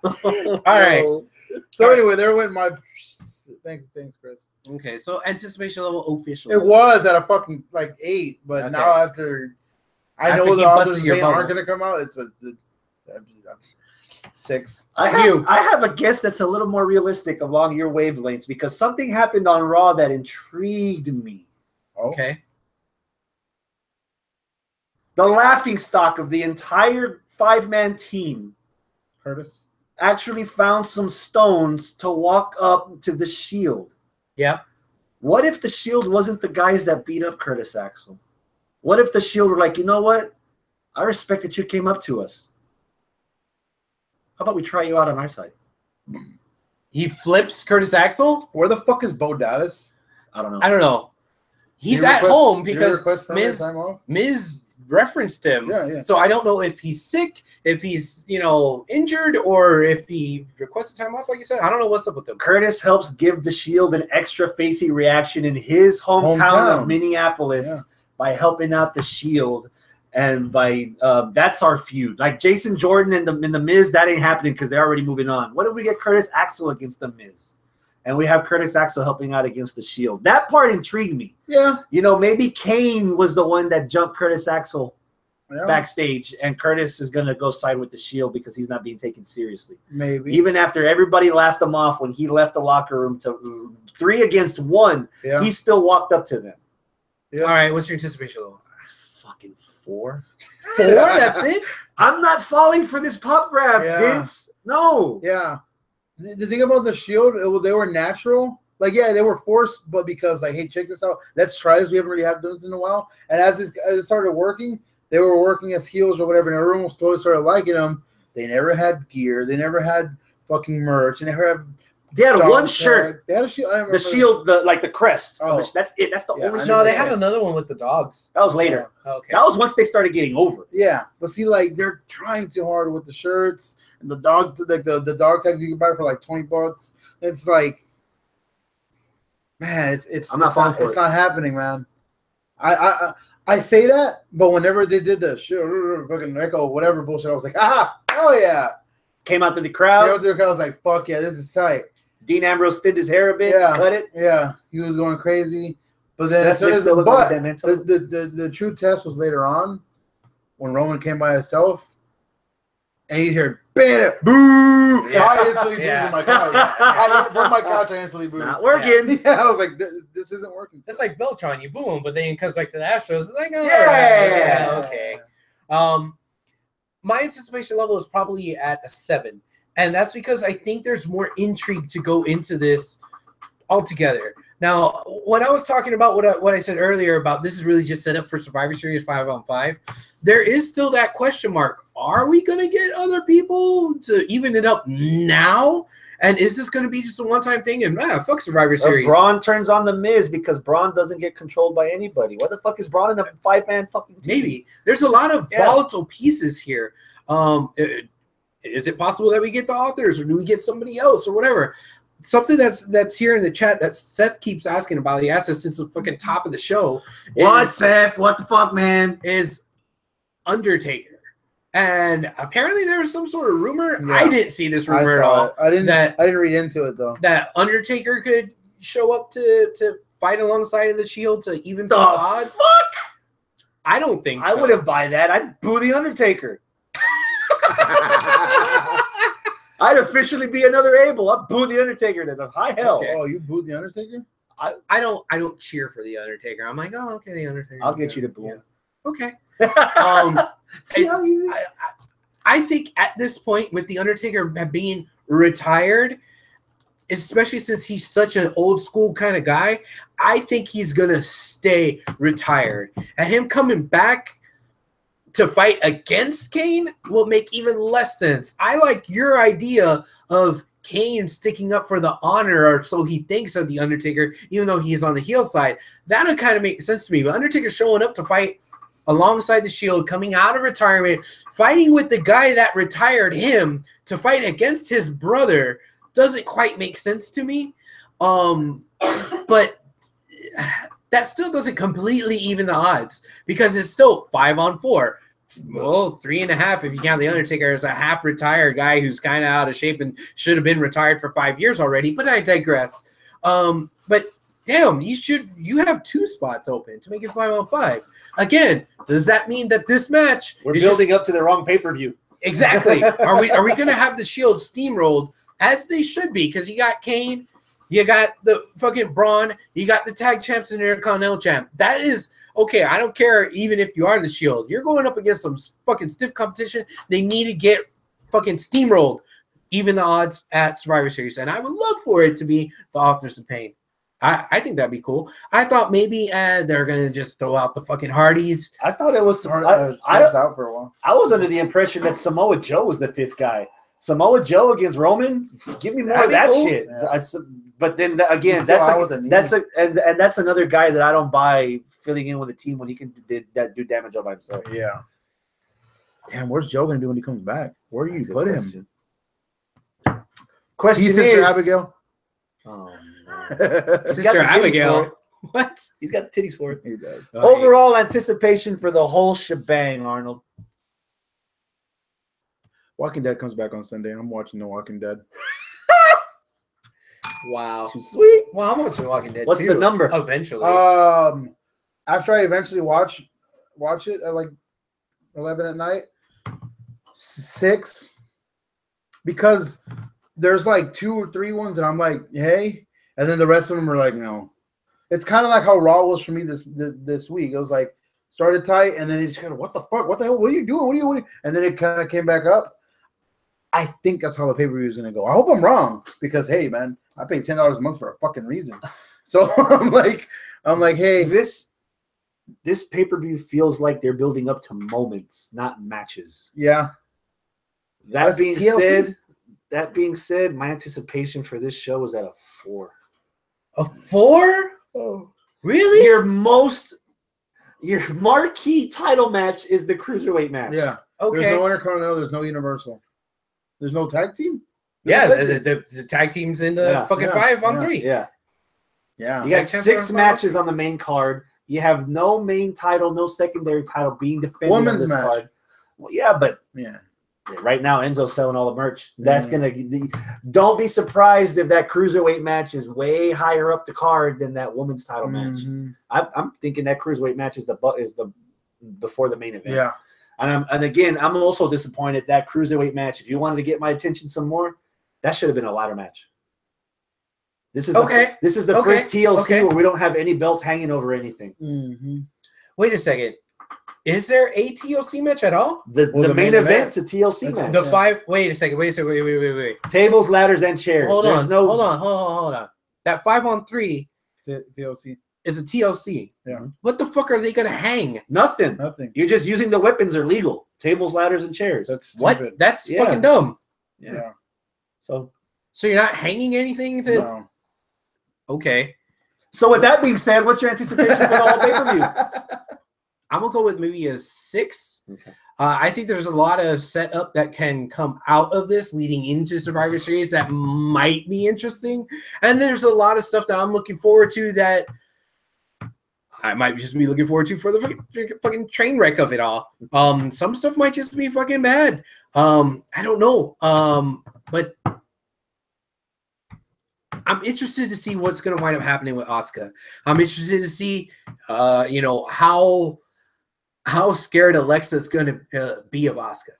All right. So anyway, there went my. Thanks, Chris. Okay, so anticipation level official. It was at a fucking like 8, but Okay. now after I After know he the Authors busted of your Pain bubble. aren't gonna come out. It's a 6. I have a guess that's a little more realistic along your wavelengths because something happened on Raw that intrigued me. Okay. The laughing stock of the entire 5-man team Curtis. actually found some stones to walk up to the Shield. Yeah. What if the Shield wasn't the guys that beat up Curtis Axel? What if the Shield were like, you know what? I respect that you came up to us. How about we try you out on our side? He flips Curtis Axel? Where the fuck is Bo Dallas? I don't know. I don't know. He's Did he at request- home did he because request permanent Miz time off? referenced him. Yeah. So I don't know if he's sick, if he's, injured, or if he requested time off, like you said. I don't know what's up with him. Curtis helps give the Shield an extra facey reaction in his hometown. Of Minneapolis Yeah. by helping out the Shield. And by that's our feud. Like Jason Jordan and the Miz, that ain't happening because they're already moving on. What if we get Curtis Axel against the Miz? And we have Curtis Axel helping out against the Shield. That part intrigued me. Yeah. Maybe Kane was the one that jumped Curtis Axel Yeah. backstage, and Curtis is going to go side with the Shield because he's not being taken seriously. Maybe. Even after everybody laughed him off when he left the locker room to 3 against 1, Yeah. he still walked up to them. Yeah. All right, what's your anticipation level? Fucking 4. 4? That's it? I'm not falling for this pop grab, Yeah. Vince. No. Yeah. The thing about the Shield, they were natural. Like, yeah, they were forced, but because, like, hey, check this out. Let's try this. We haven't really done this in a while. And as it started working, they were working as heels or whatever, and everyone slowly started liking them. They never had gear. They never had fucking merch. They never had They had dog one tags. shirt. They had a shield. I don't The remember. Shield, the crest. Oh. That's it. That's the Yeah, only I shirt. No, they they had another one with the dogs. That was later. Okay. That was once they started getting over. Yeah, but see, like, they're trying too hard with the shirts and the dog, like the dog tags you can buy for like $20. It's like, man, it's I'm not falling for it's it. not happening, man. I say that, but whenever they did the fucking echo whatever bullshit, I was like, hell yeah. Came out to the I crowd. was like, fuck yeah, this is tight. Dean Ambrose thinned his hair a bit, Yeah. cut it. Yeah, he was going crazy. But then as Seth soon as still looked like but that mental. the true test was later on when Roman came by himself and you hear bam, boo. Yeah. I instantly booed Yeah. in my couch. From my couch, I instantly booed. Not working. Yeah, I was like, this isn't working. It's like Beltron, you boo him, but then he comes back to the Astros. It's like, oh, Yeah. okay. My anticipation level is probably at a 7, and that's because I think there's more intrigue to go into this altogether. Now, when I was talking about what I said earlier about this is really just set up for Survivor Series 5-on-5, there is still that question mark. Are we going to get other people to even it up now? And is this going to be just a one-time thing? And fuck Survivor Series. Braun turns on the Miz because Braun doesn't get controlled by anybody. What the fuck is Braun in a 5-man fucking team? Maybe. There's a lot of volatile pieces here. Is it possible that we get the authors, or do we get somebody else, or whatever? Something that's here in the chat that Seth keeps asking about. He asked us since the fucking top of the show. What, Seth? What the fuck, man? Is Undertaker. And apparently there was some sort of rumor. Yeah. I didn't see this rumor at all. I didn't read into it though. That Undertaker could show up to fight alongside of the Shield to even some odds. Fuck? I don't think so. I wouldn't buy that. I'd boo the Undertaker. I'd officially be another Abel. I'd boo the Undertaker to the high hell. Okay. Oh, you booed the Undertaker? I don't cheer for the Undertaker. I'm like, oh, okay, the Undertaker. I'll get you to boo him. Okay. See how you I think at this point, with the Undertaker being retired, especially since he's such an old school kind of guy, I think he's gonna stay retired. And him coming back to fight against Kane will make even less sense. I like your idea of Kane sticking up for the honor, or so he thinks, of the Undertaker, even though he's on the heel side. That would kind of make sense to me. But Undertaker showing up to fight alongside the Shield, coming out of retirement, fighting with the guy that retired him to fight against his brother doesn't quite make sense to me. But that still doesn't completely even the odds, because it's still 5-on-4. Well, 3.5 if you count the Undertaker as a half-retired guy who's kind of out of shape and should have been retired for 5 years already. But I digress. But damn, you have 2 spots open to make it 5-on-5. Again, does that mean that this match we're building up to the wrong pay-per-view? Exactly. Are we going to have the Shield steamrolled as they should be? Because you got Kane, you got the fucking Braun, you got the tag champs and the Intercontinental champ. That is okay. I don't care even if you are the Shield. You're going up against some fucking stiff competition. They need to get fucking steamrolled, even the odds at Survivor Series. And I would love for it to be the Authors of Pain. I think that'd be cool. I thought maybe they're gonna just throw out the fucking Hardys. I thought it was I was out for a while. I was under the impression that Samoa Joe was the 5th guy. Samoa Joe against Roman, give me more of that cool shit. Yeah. But then again, that's another guy that I don't buy filling in with a team when he can do damage all by himself. Yeah. Damn, where's Joe gonna do when he comes back? Where do you put him? Question is, Sister Abigail. Oh, Sister Abigail. What? He's got the titties for it. He does. Overall anticipation for the whole shebang, Arnold. Walking Dead comes back on Sunday. I'm watching The Walking Dead. Wow. Too sweet. Well, I'm watching Walking Dead. What's too, the number? Eventually. After I eventually watch it at like 11 at night, 6, because there's like 2 or 3 ones that I'm like, hey, and then the rest of them are like, no. It's kind of like how Raw was for me this week. It was like started tight, and then it just kind of, what the fuck? What the hell? What are you doing? What are you? And then it kind of came back up. I think that's how the pay-per-view is gonna go. I hope I'm wrong, because hey, man, I paid $10 a month for a fucking reason. So I'm like, hey, this pay-per-view feels like they're building up to moments, not matches. Yeah. That being said, my anticipation for this show is at a 4. A 4? Oh, really? Your marquee title match is the Cruiserweight match. yeah. Okay. There's no Intercontinental. There's no Universal. There's no tag team. Yeah, the tag teams in the fucking 5-on-3. Yeah. Yeah. You got 6 matches on the main card. You have no main title, no secondary title being defended Women's on this match. card. Well, yeah, but Yeah. right now Enzo's selling all the merch. That's don't be surprised if that Cruiserweight match is way higher up the card than that women's title match. I'm thinking that Cruiserweight match is the before the main event. Yeah. And again, I'm also disappointed that Cruiserweight match. If you wanted to get my attention some more, that should have been a ladder match. This is the first TLC where we don't have any belts hanging over anything. Wait a second. Is there a TLC match at all? The main event's a TLC match. The 5. Wait a second. Wait. Tables, ladders, and chairs. Hold on. That 5-on-3 TLC. It's a TLC. Yeah. What the fuck are they gonna hang? Nothing. You're just using the weapons are legal. Tables, ladders, and chairs. That's stupid. What? That's Yeah. fucking dumb. Yeah. So So you're not hanging anything to? No. Okay. So with that being said, what's your anticipation for the whole pay-per-view? I'm gonna go with maybe a 6. Okay. I think there's a lot of setup that can come out of this leading into Survivor Series that might be interesting, and there's a lot of stuff that I'm looking forward to that I might just be looking forward to for the fucking train wreck of it all. Some stuff might just be fucking bad. I don't know. But I'm interested to see what's going to wind up happening with Asuka. I'm interested to see, how scared Alexa's going to be of Asuka.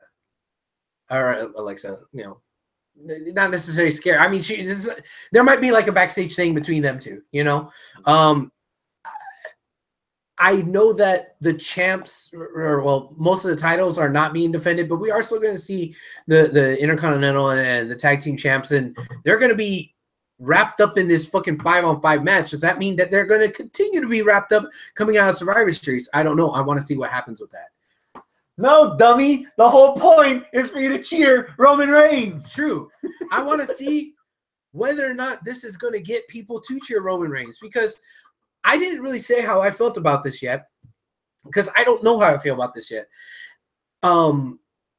Or Alexa, not necessarily scared. I mean, there might be like a backstage thing between them two, I know that the champs, most of the titles are not being defended, but we are still going to see the Intercontinental and the Tag Team champs, and they're going to be wrapped up in this fucking 5-on-5 match. Does that mean that they're going to continue to be wrapped up coming out of Survivor Series? I don't know. I want to see what happens with that. No, dummy. The whole point is for you to cheer Roman Reigns. True. I want to see whether or not this is going to get people to cheer Roman Reigns, because I didn't really say how I felt about this yet, because I don't know how I feel about this yet.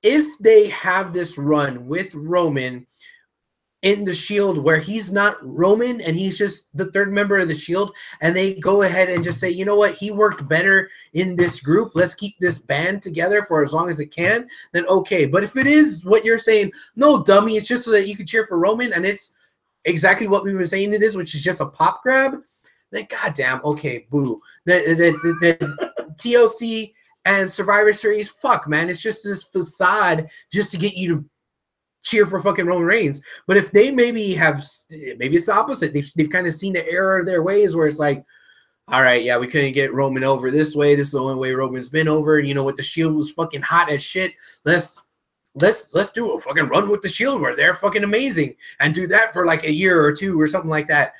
If they have this run with Roman in the Shield where he's not Roman and he's just the third member of the Shield, and they go ahead and just say, you know what, he worked better in this group, let's keep this band together for as long as it can, then okay. But if it is what you're saying, no, dummy, it's just so that you can cheer for Roman, and it's exactly what we've been saying it is, which is just a pop grab, then goddamn, okay, boo. The TLC and Survivor Series, fuck, man, it's just this facade just to get you to cheer for fucking Roman Reigns. But if they maybe it's the opposite. They've kind of seen the error of their ways where it's like, all right, yeah, we couldn't get Roman over this way. This is the only way Roman's been over. What the Shield was fucking hot as shit. Let's do a fucking run with the Shield where they're fucking amazing and do that for like a year or two or something like that.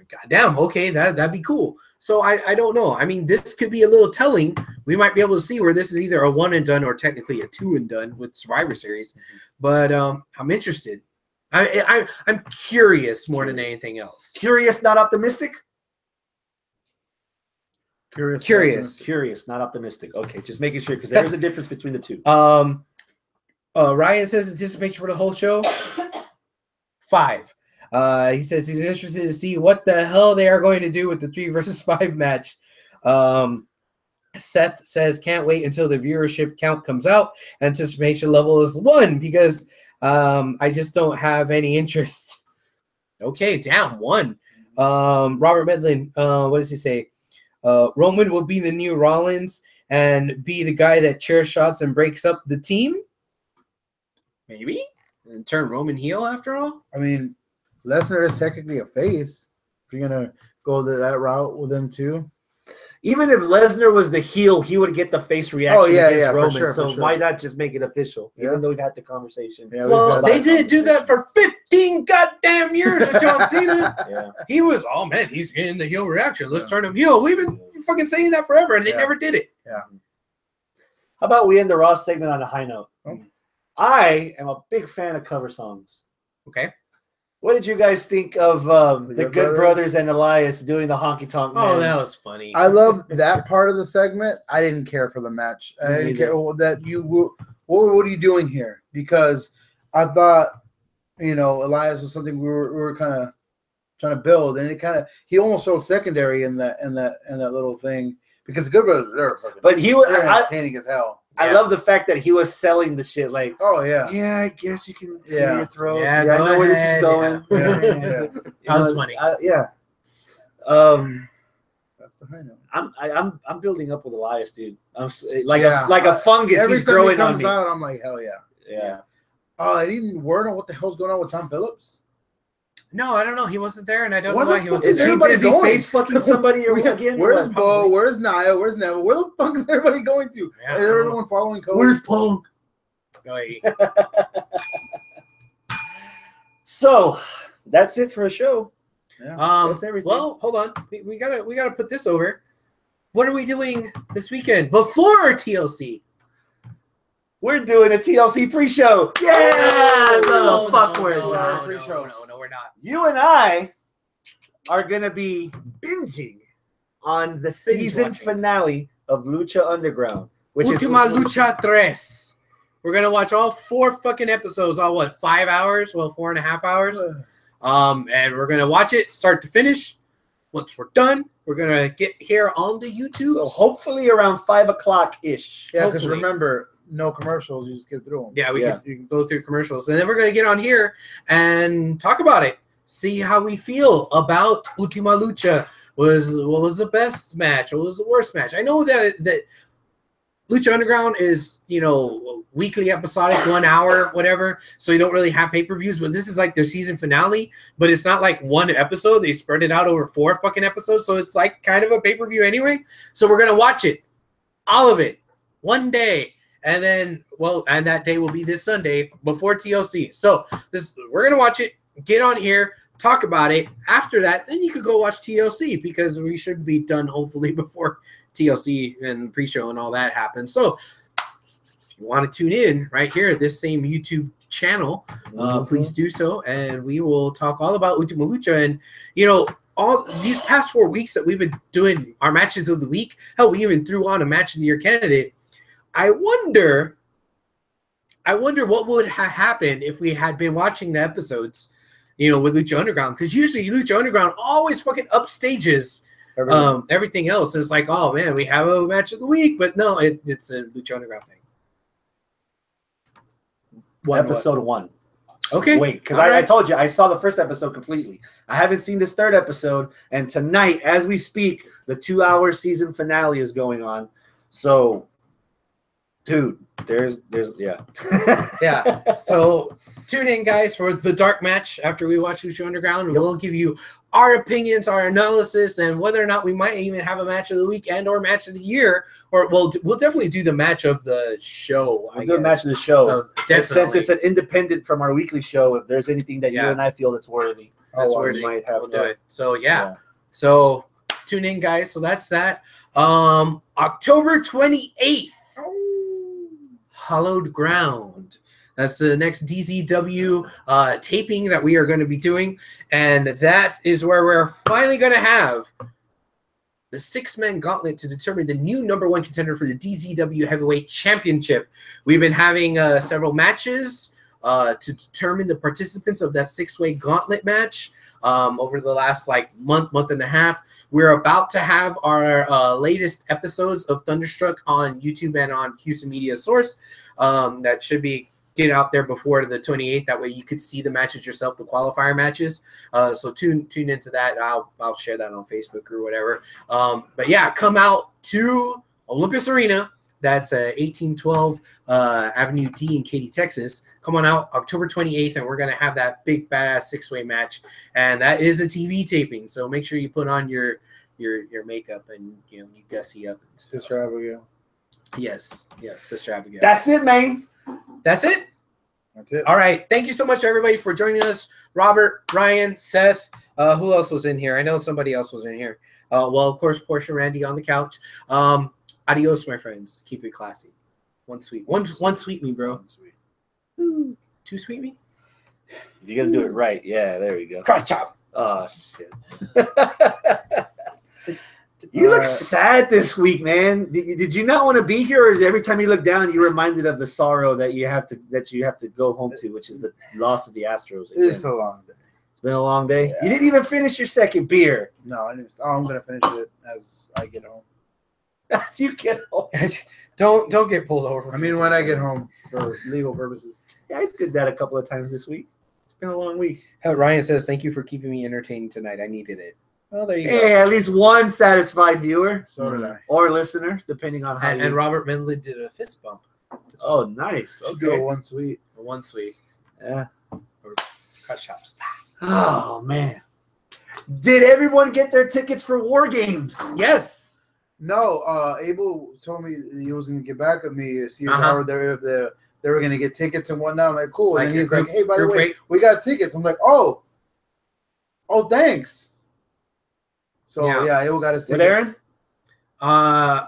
Goddamn, okay, that'd be cool. So I don't know. I mean, this could be a little telling. We might be able to see where this is either a 1 and done or technically a 2 and done with Survivor Series. But I'm interested. I'm curious more than anything else. Curious, not optimistic? Curious, not optimistic. Okay, just making sure, because there's a difference between the two. Ryan says anticipation for the whole show 5. He says he's interested to see what the hell they are going to do with the 3 versus 5 match. Seth says can't wait until the viewership count comes out. Anticipation level is 1 because I just don't have any interest. Okay, down 1. Robert Medlin, what does he say? Roman will be the new Rollins and be the guy that chair shots and breaks up the team. Maybe, and turn Roman heel after all. I mean, Lesnar is technically a face. If you're gonna go that route with him too. Even if Lesnar was the heel, he would get the face reaction against Roman. For sure, so for sure. why not just make it official? Even though we've had the conversation. Yeah, well, they did do that for 15 goddamn years with John Cena. Yeah. He was, oh man, he's getting the heel reaction. Let's turn him heel. We've been fucking saying that forever, and they never did it. Yeah. How about we end the Raw segment on a high note? Oh. I am a big fan of cover songs. Okay. What did you guys think of the Good Brothers and Elias doing the honky tonk? Oh, that was funny. I love that part of the segment. I didn't care for the match. I didn't care that you. What are you doing here? Because I thought, Elias was something we were kind of trying to build, and he almost felt secondary in that little thing because the Good Brothers they're fucking. But he was entertaining as hell. I love the fact that he was selling the shit like, oh yeah, yeah, I guess you can clear your throat. Yeah, I know where this is going. Yeah. That was funny. Yeah. That's the high note. I'm building up with Elias, dude. I'm like a fungus. Every He's time growing he comes on me. out, I'm like, hell yeah. Yeah. I didn't word on what the hell's going on with Tom Phillips. No, I don't know. He wasn't there, and I don't Where know the why he fuck wasn't Is there. he everybody busy going? face fucking somebody or again? Where's Bo? Where's Nia? Where's Neville? Where the fuck is everybody going to? Yeah, Is everyone following Cody? Where's Punk? Oy. So that's it for a show. Yeah. That's everything. Well, hold on. We gotta put this over. What are we doing this weekend before TLC? We're doing a TLC pre-show. Yeah, no, fuck we're not. No, we're not. You and I are gonna be binging on the season watching. finale of Lucha Underground, which Ultima is Lucha 3. We're gonna watch all 4 fucking episodes, all what, 5 hours? Well, 4.5 hours. And we're gonna watch it start to finish. Once we're done, we're gonna get here on the YouTube. So hopefully around 5 o'clock ish. Yeah, because Hopefully. remember, no commercials. You just get through them. Yeah, we can go through commercials, and then we're gonna get on here and talk about it. See how we feel about Ultima Lucha. What was the best match? What was the worst match? I know that Lucha Underground is, weekly episodic, 1 hour, whatever. So you don't really have pay-per-views, but this is like their season finale. But it's not like one episode. They spread it out over 4 fucking episodes. So it's like kind of a pay-per-view anyway. So we're going to watch it. All of it. One day. And then, and that day will be this Sunday before TLC. So we're going to watch it, get on here, talk about it. After that, then you could go watch TLC because we should be done hopefully before TLC and pre-show and all that happens. So if you want to tune in right here at this same YouTube channel, please do so. And we will talk all about Ultima Lucha. And, all these past 4 weeks that we've been doing our matches of the week, hell, we even threw on a match of the year candidate. I wonder what would have happened if we had been watching the episodes, with Lucha Underground, because usually Lucha Underground always fucking upstages everything else. And it's like, oh man, we have a match of the week, but no, it's a Lucha Underground thing. Episode 1. Okay. Wait, because I told you I saw the first episode completely. I haven't seen this 3rd episode, and tonight, as we speak, the 2-hour season finale is going on. So, dude, there's yeah. So tune in, guys, for the dark match after we watch Lucha Underground. We'll give you our opinions, our analysis, and whether or not we might even have a match of the week and or match of the year. Or we'll definitely do the match of the show. We'll do a match of the show. Definitely. Since it's an independent from our weekly show, if there's anything that you and I feel that's worthy, we might have we'll do it. So yeah. So tune in, guys. So that's that. October 28th. Hallowed Ground. That's the next DZW taping that we are going to be doing. And that is where we're finally going to have the 6-man gauntlet to determine the new #1 contender for the DZW Heavyweight Championship. We've been having several matches to determine the participants of that 6-way gauntlet match over the last month and a half. We're about to have our latest episodes of Thunderstruck on YouTube and on Houston Media Source. That should be get out there before the 28th. That way you could see the matches yourself, the qualifier matches. So tune into that. I'll share that on Facebook or whatever. But yeah, come out to Olympus Arena. That's 1812 Avenue D in Katy, Texas. Come on out October 28th, and we're going to have that big badass 6-way match. And that is a TV taping. So make sure you put on your makeup and you gussy up. Sister Abigail. Yes, Sister Abigail. That's it, man. That's it? That's it. All right. Thank you so much, everybody, for joining us. Robert, Ryan, Seth. Who else was in here? I know somebody else was in here. Well, of course, Portia Randy on the couch. Adios, my friends. Keep it classy. One sweet me, bro. 1 sweet. 2 sweet me? You got to do it right. Yeah, there we go. Cross chop. Oh, shit. You look sad this week, man. Did you not want to be here, or is every time you look down, you're reminded of the sorrow that you have to go home to, which is the loss of the Astros? It's a long day. It's been a long day. Yeah. You didn't even finish your second beer. No, I'm gonna finish it as I get home. As you get home. Don't get pulled over. I mean, when I get home for legal purposes. Yeah, I did that a couple of times this week. It's been a long week. Ryan says, "Thank you for keeping me entertained tonight. I needed it." Well, there you Hey, go. at least one satisfied viewer. So did I. Or listener, depending on how And Robert Menley did a fist bump. Oh, nice. Should go Okay. 1 sweet. One sweet. Yeah. Or cut chops. Oh, man. Did everyone get their tickets for War Games? Yes. No, Abel told me he was gonna get back with me if they were gonna get tickets and whatnot. I'm like, cool. Like And your he's like, group- hey, by the group way, rate? we got tickets. I'm like, oh, thanks. So yeah, Abel got his tickets. With Aaron?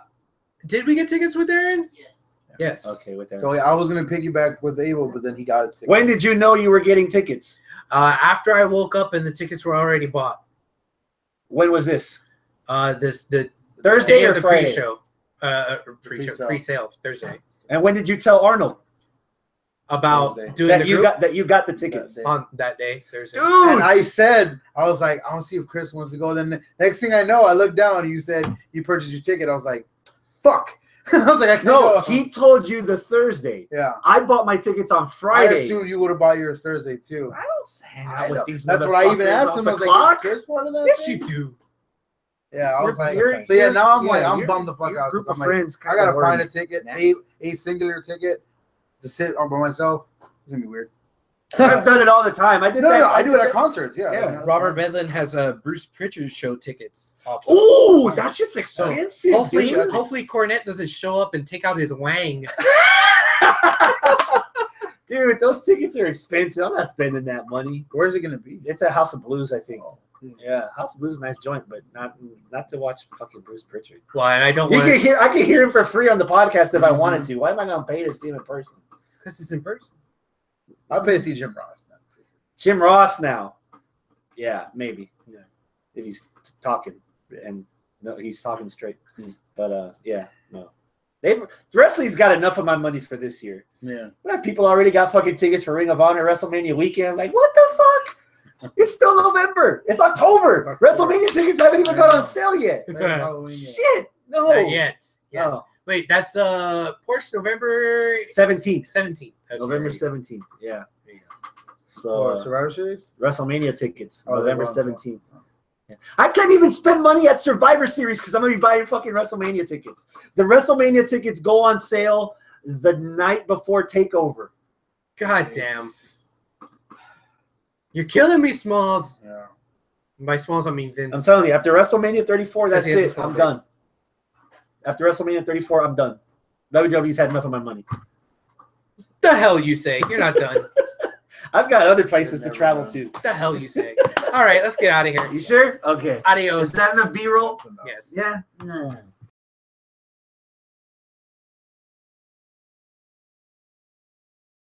Did we get tickets with Aaron? Yes. Yes. Okay, with Aaron. So I was gonna piggyback with Abel, but then he got his tickets. When did you know you were getting tickets? After I woke up and the tickets were already bought. When was this? The Thursday day or of the Friday? pre-show. Pre-sale. Pre-sale Thursday. And when did you tell Arnold About Thursday. doing that the you group got the tickets? That day. on that day, Thursday. And I said, I was like, I want to see if Chris wants to go. Then the next thing I know, I looked down and you said you purchased your ticket. I was like, fuck. I was like, I can't No, go. he told you the Thursday. Yeah. I bought my tickets on I Friday. assumed you would have bought yours Thursday too. I don't hang I out with know. these That's what I even motherfuckers asked off him. the I was like, clock. is Chris part of that? Yes, thing? you do. Yeah, I was like, You're- so yeah, now I'm yeah, like, I'm you're- bummed the fuck your out. Group 'Cause of I'm like, friends. I gotta kinda find a worried. ticket, Nice. a singular ticket to sit on by myself. It's gonna be weird. I've done it all the time. I did No, that. I do it at concerts. Yeah. Yeah, that's Robert fine. Bedlin has Bruce Pritchard show tickets. Ooh, that shit's expensive. Hopefully, dude. hopefully Cornette doesn't show up and take out his wang. Dude, those tickets are expensive. I'm not spending that money. Where's it gonna be? It's at House of Blues, I think. Yeah, House of Blues is a nice joint, but not to watch fucking Bruce Pritchard. Well, and I don't You want can hear. I can hear him for free on the podcast if I wanted to. Why am I gonna pay to see him in person? because it's in person. I'll pay to see Jim Ross. Then. Jim Ross now. Yeah, maybe. Yeah. If he's talking, and no, he's talking straight. But yeah, no. Wrestling's got enough of my money for this year. Yeah. We have people already got fucking tickets for Ring of Honor WrestleMania weekend. I was like, what the fuck? It's still November. It's October. WrestleMania tickets haven't even gone on sale yet. Halloween, yeah. Shit. No. Not yet. No. Wait, that's Porsche November 17th. 17th. Okay, November there you 17th. Yeah. There you So Or Survivor Series? WrestleMania tickets, Oh, November they're going 17th. Yeah. I can't even spend money at Survivor Series because I'm going to be buying fucking WrestleMania tickets. The WrestleMania tickets go on sale the night before Takeover. go. God damn. You're killing me, Smalls. Yeah. By Smalls, I mean Vince. I'm telling you, after WrestleMania 34, that's Because he has it. a I'm small done. After WrestleMania 34, I'm done. WWE's had enough of my money. The hell you say? You're not done. I've got other places to Never travel done. to. The hell you say? All right, let's get out of here. You sure? Okay. Adios. Is that enough B-roll? Yes. Yeah.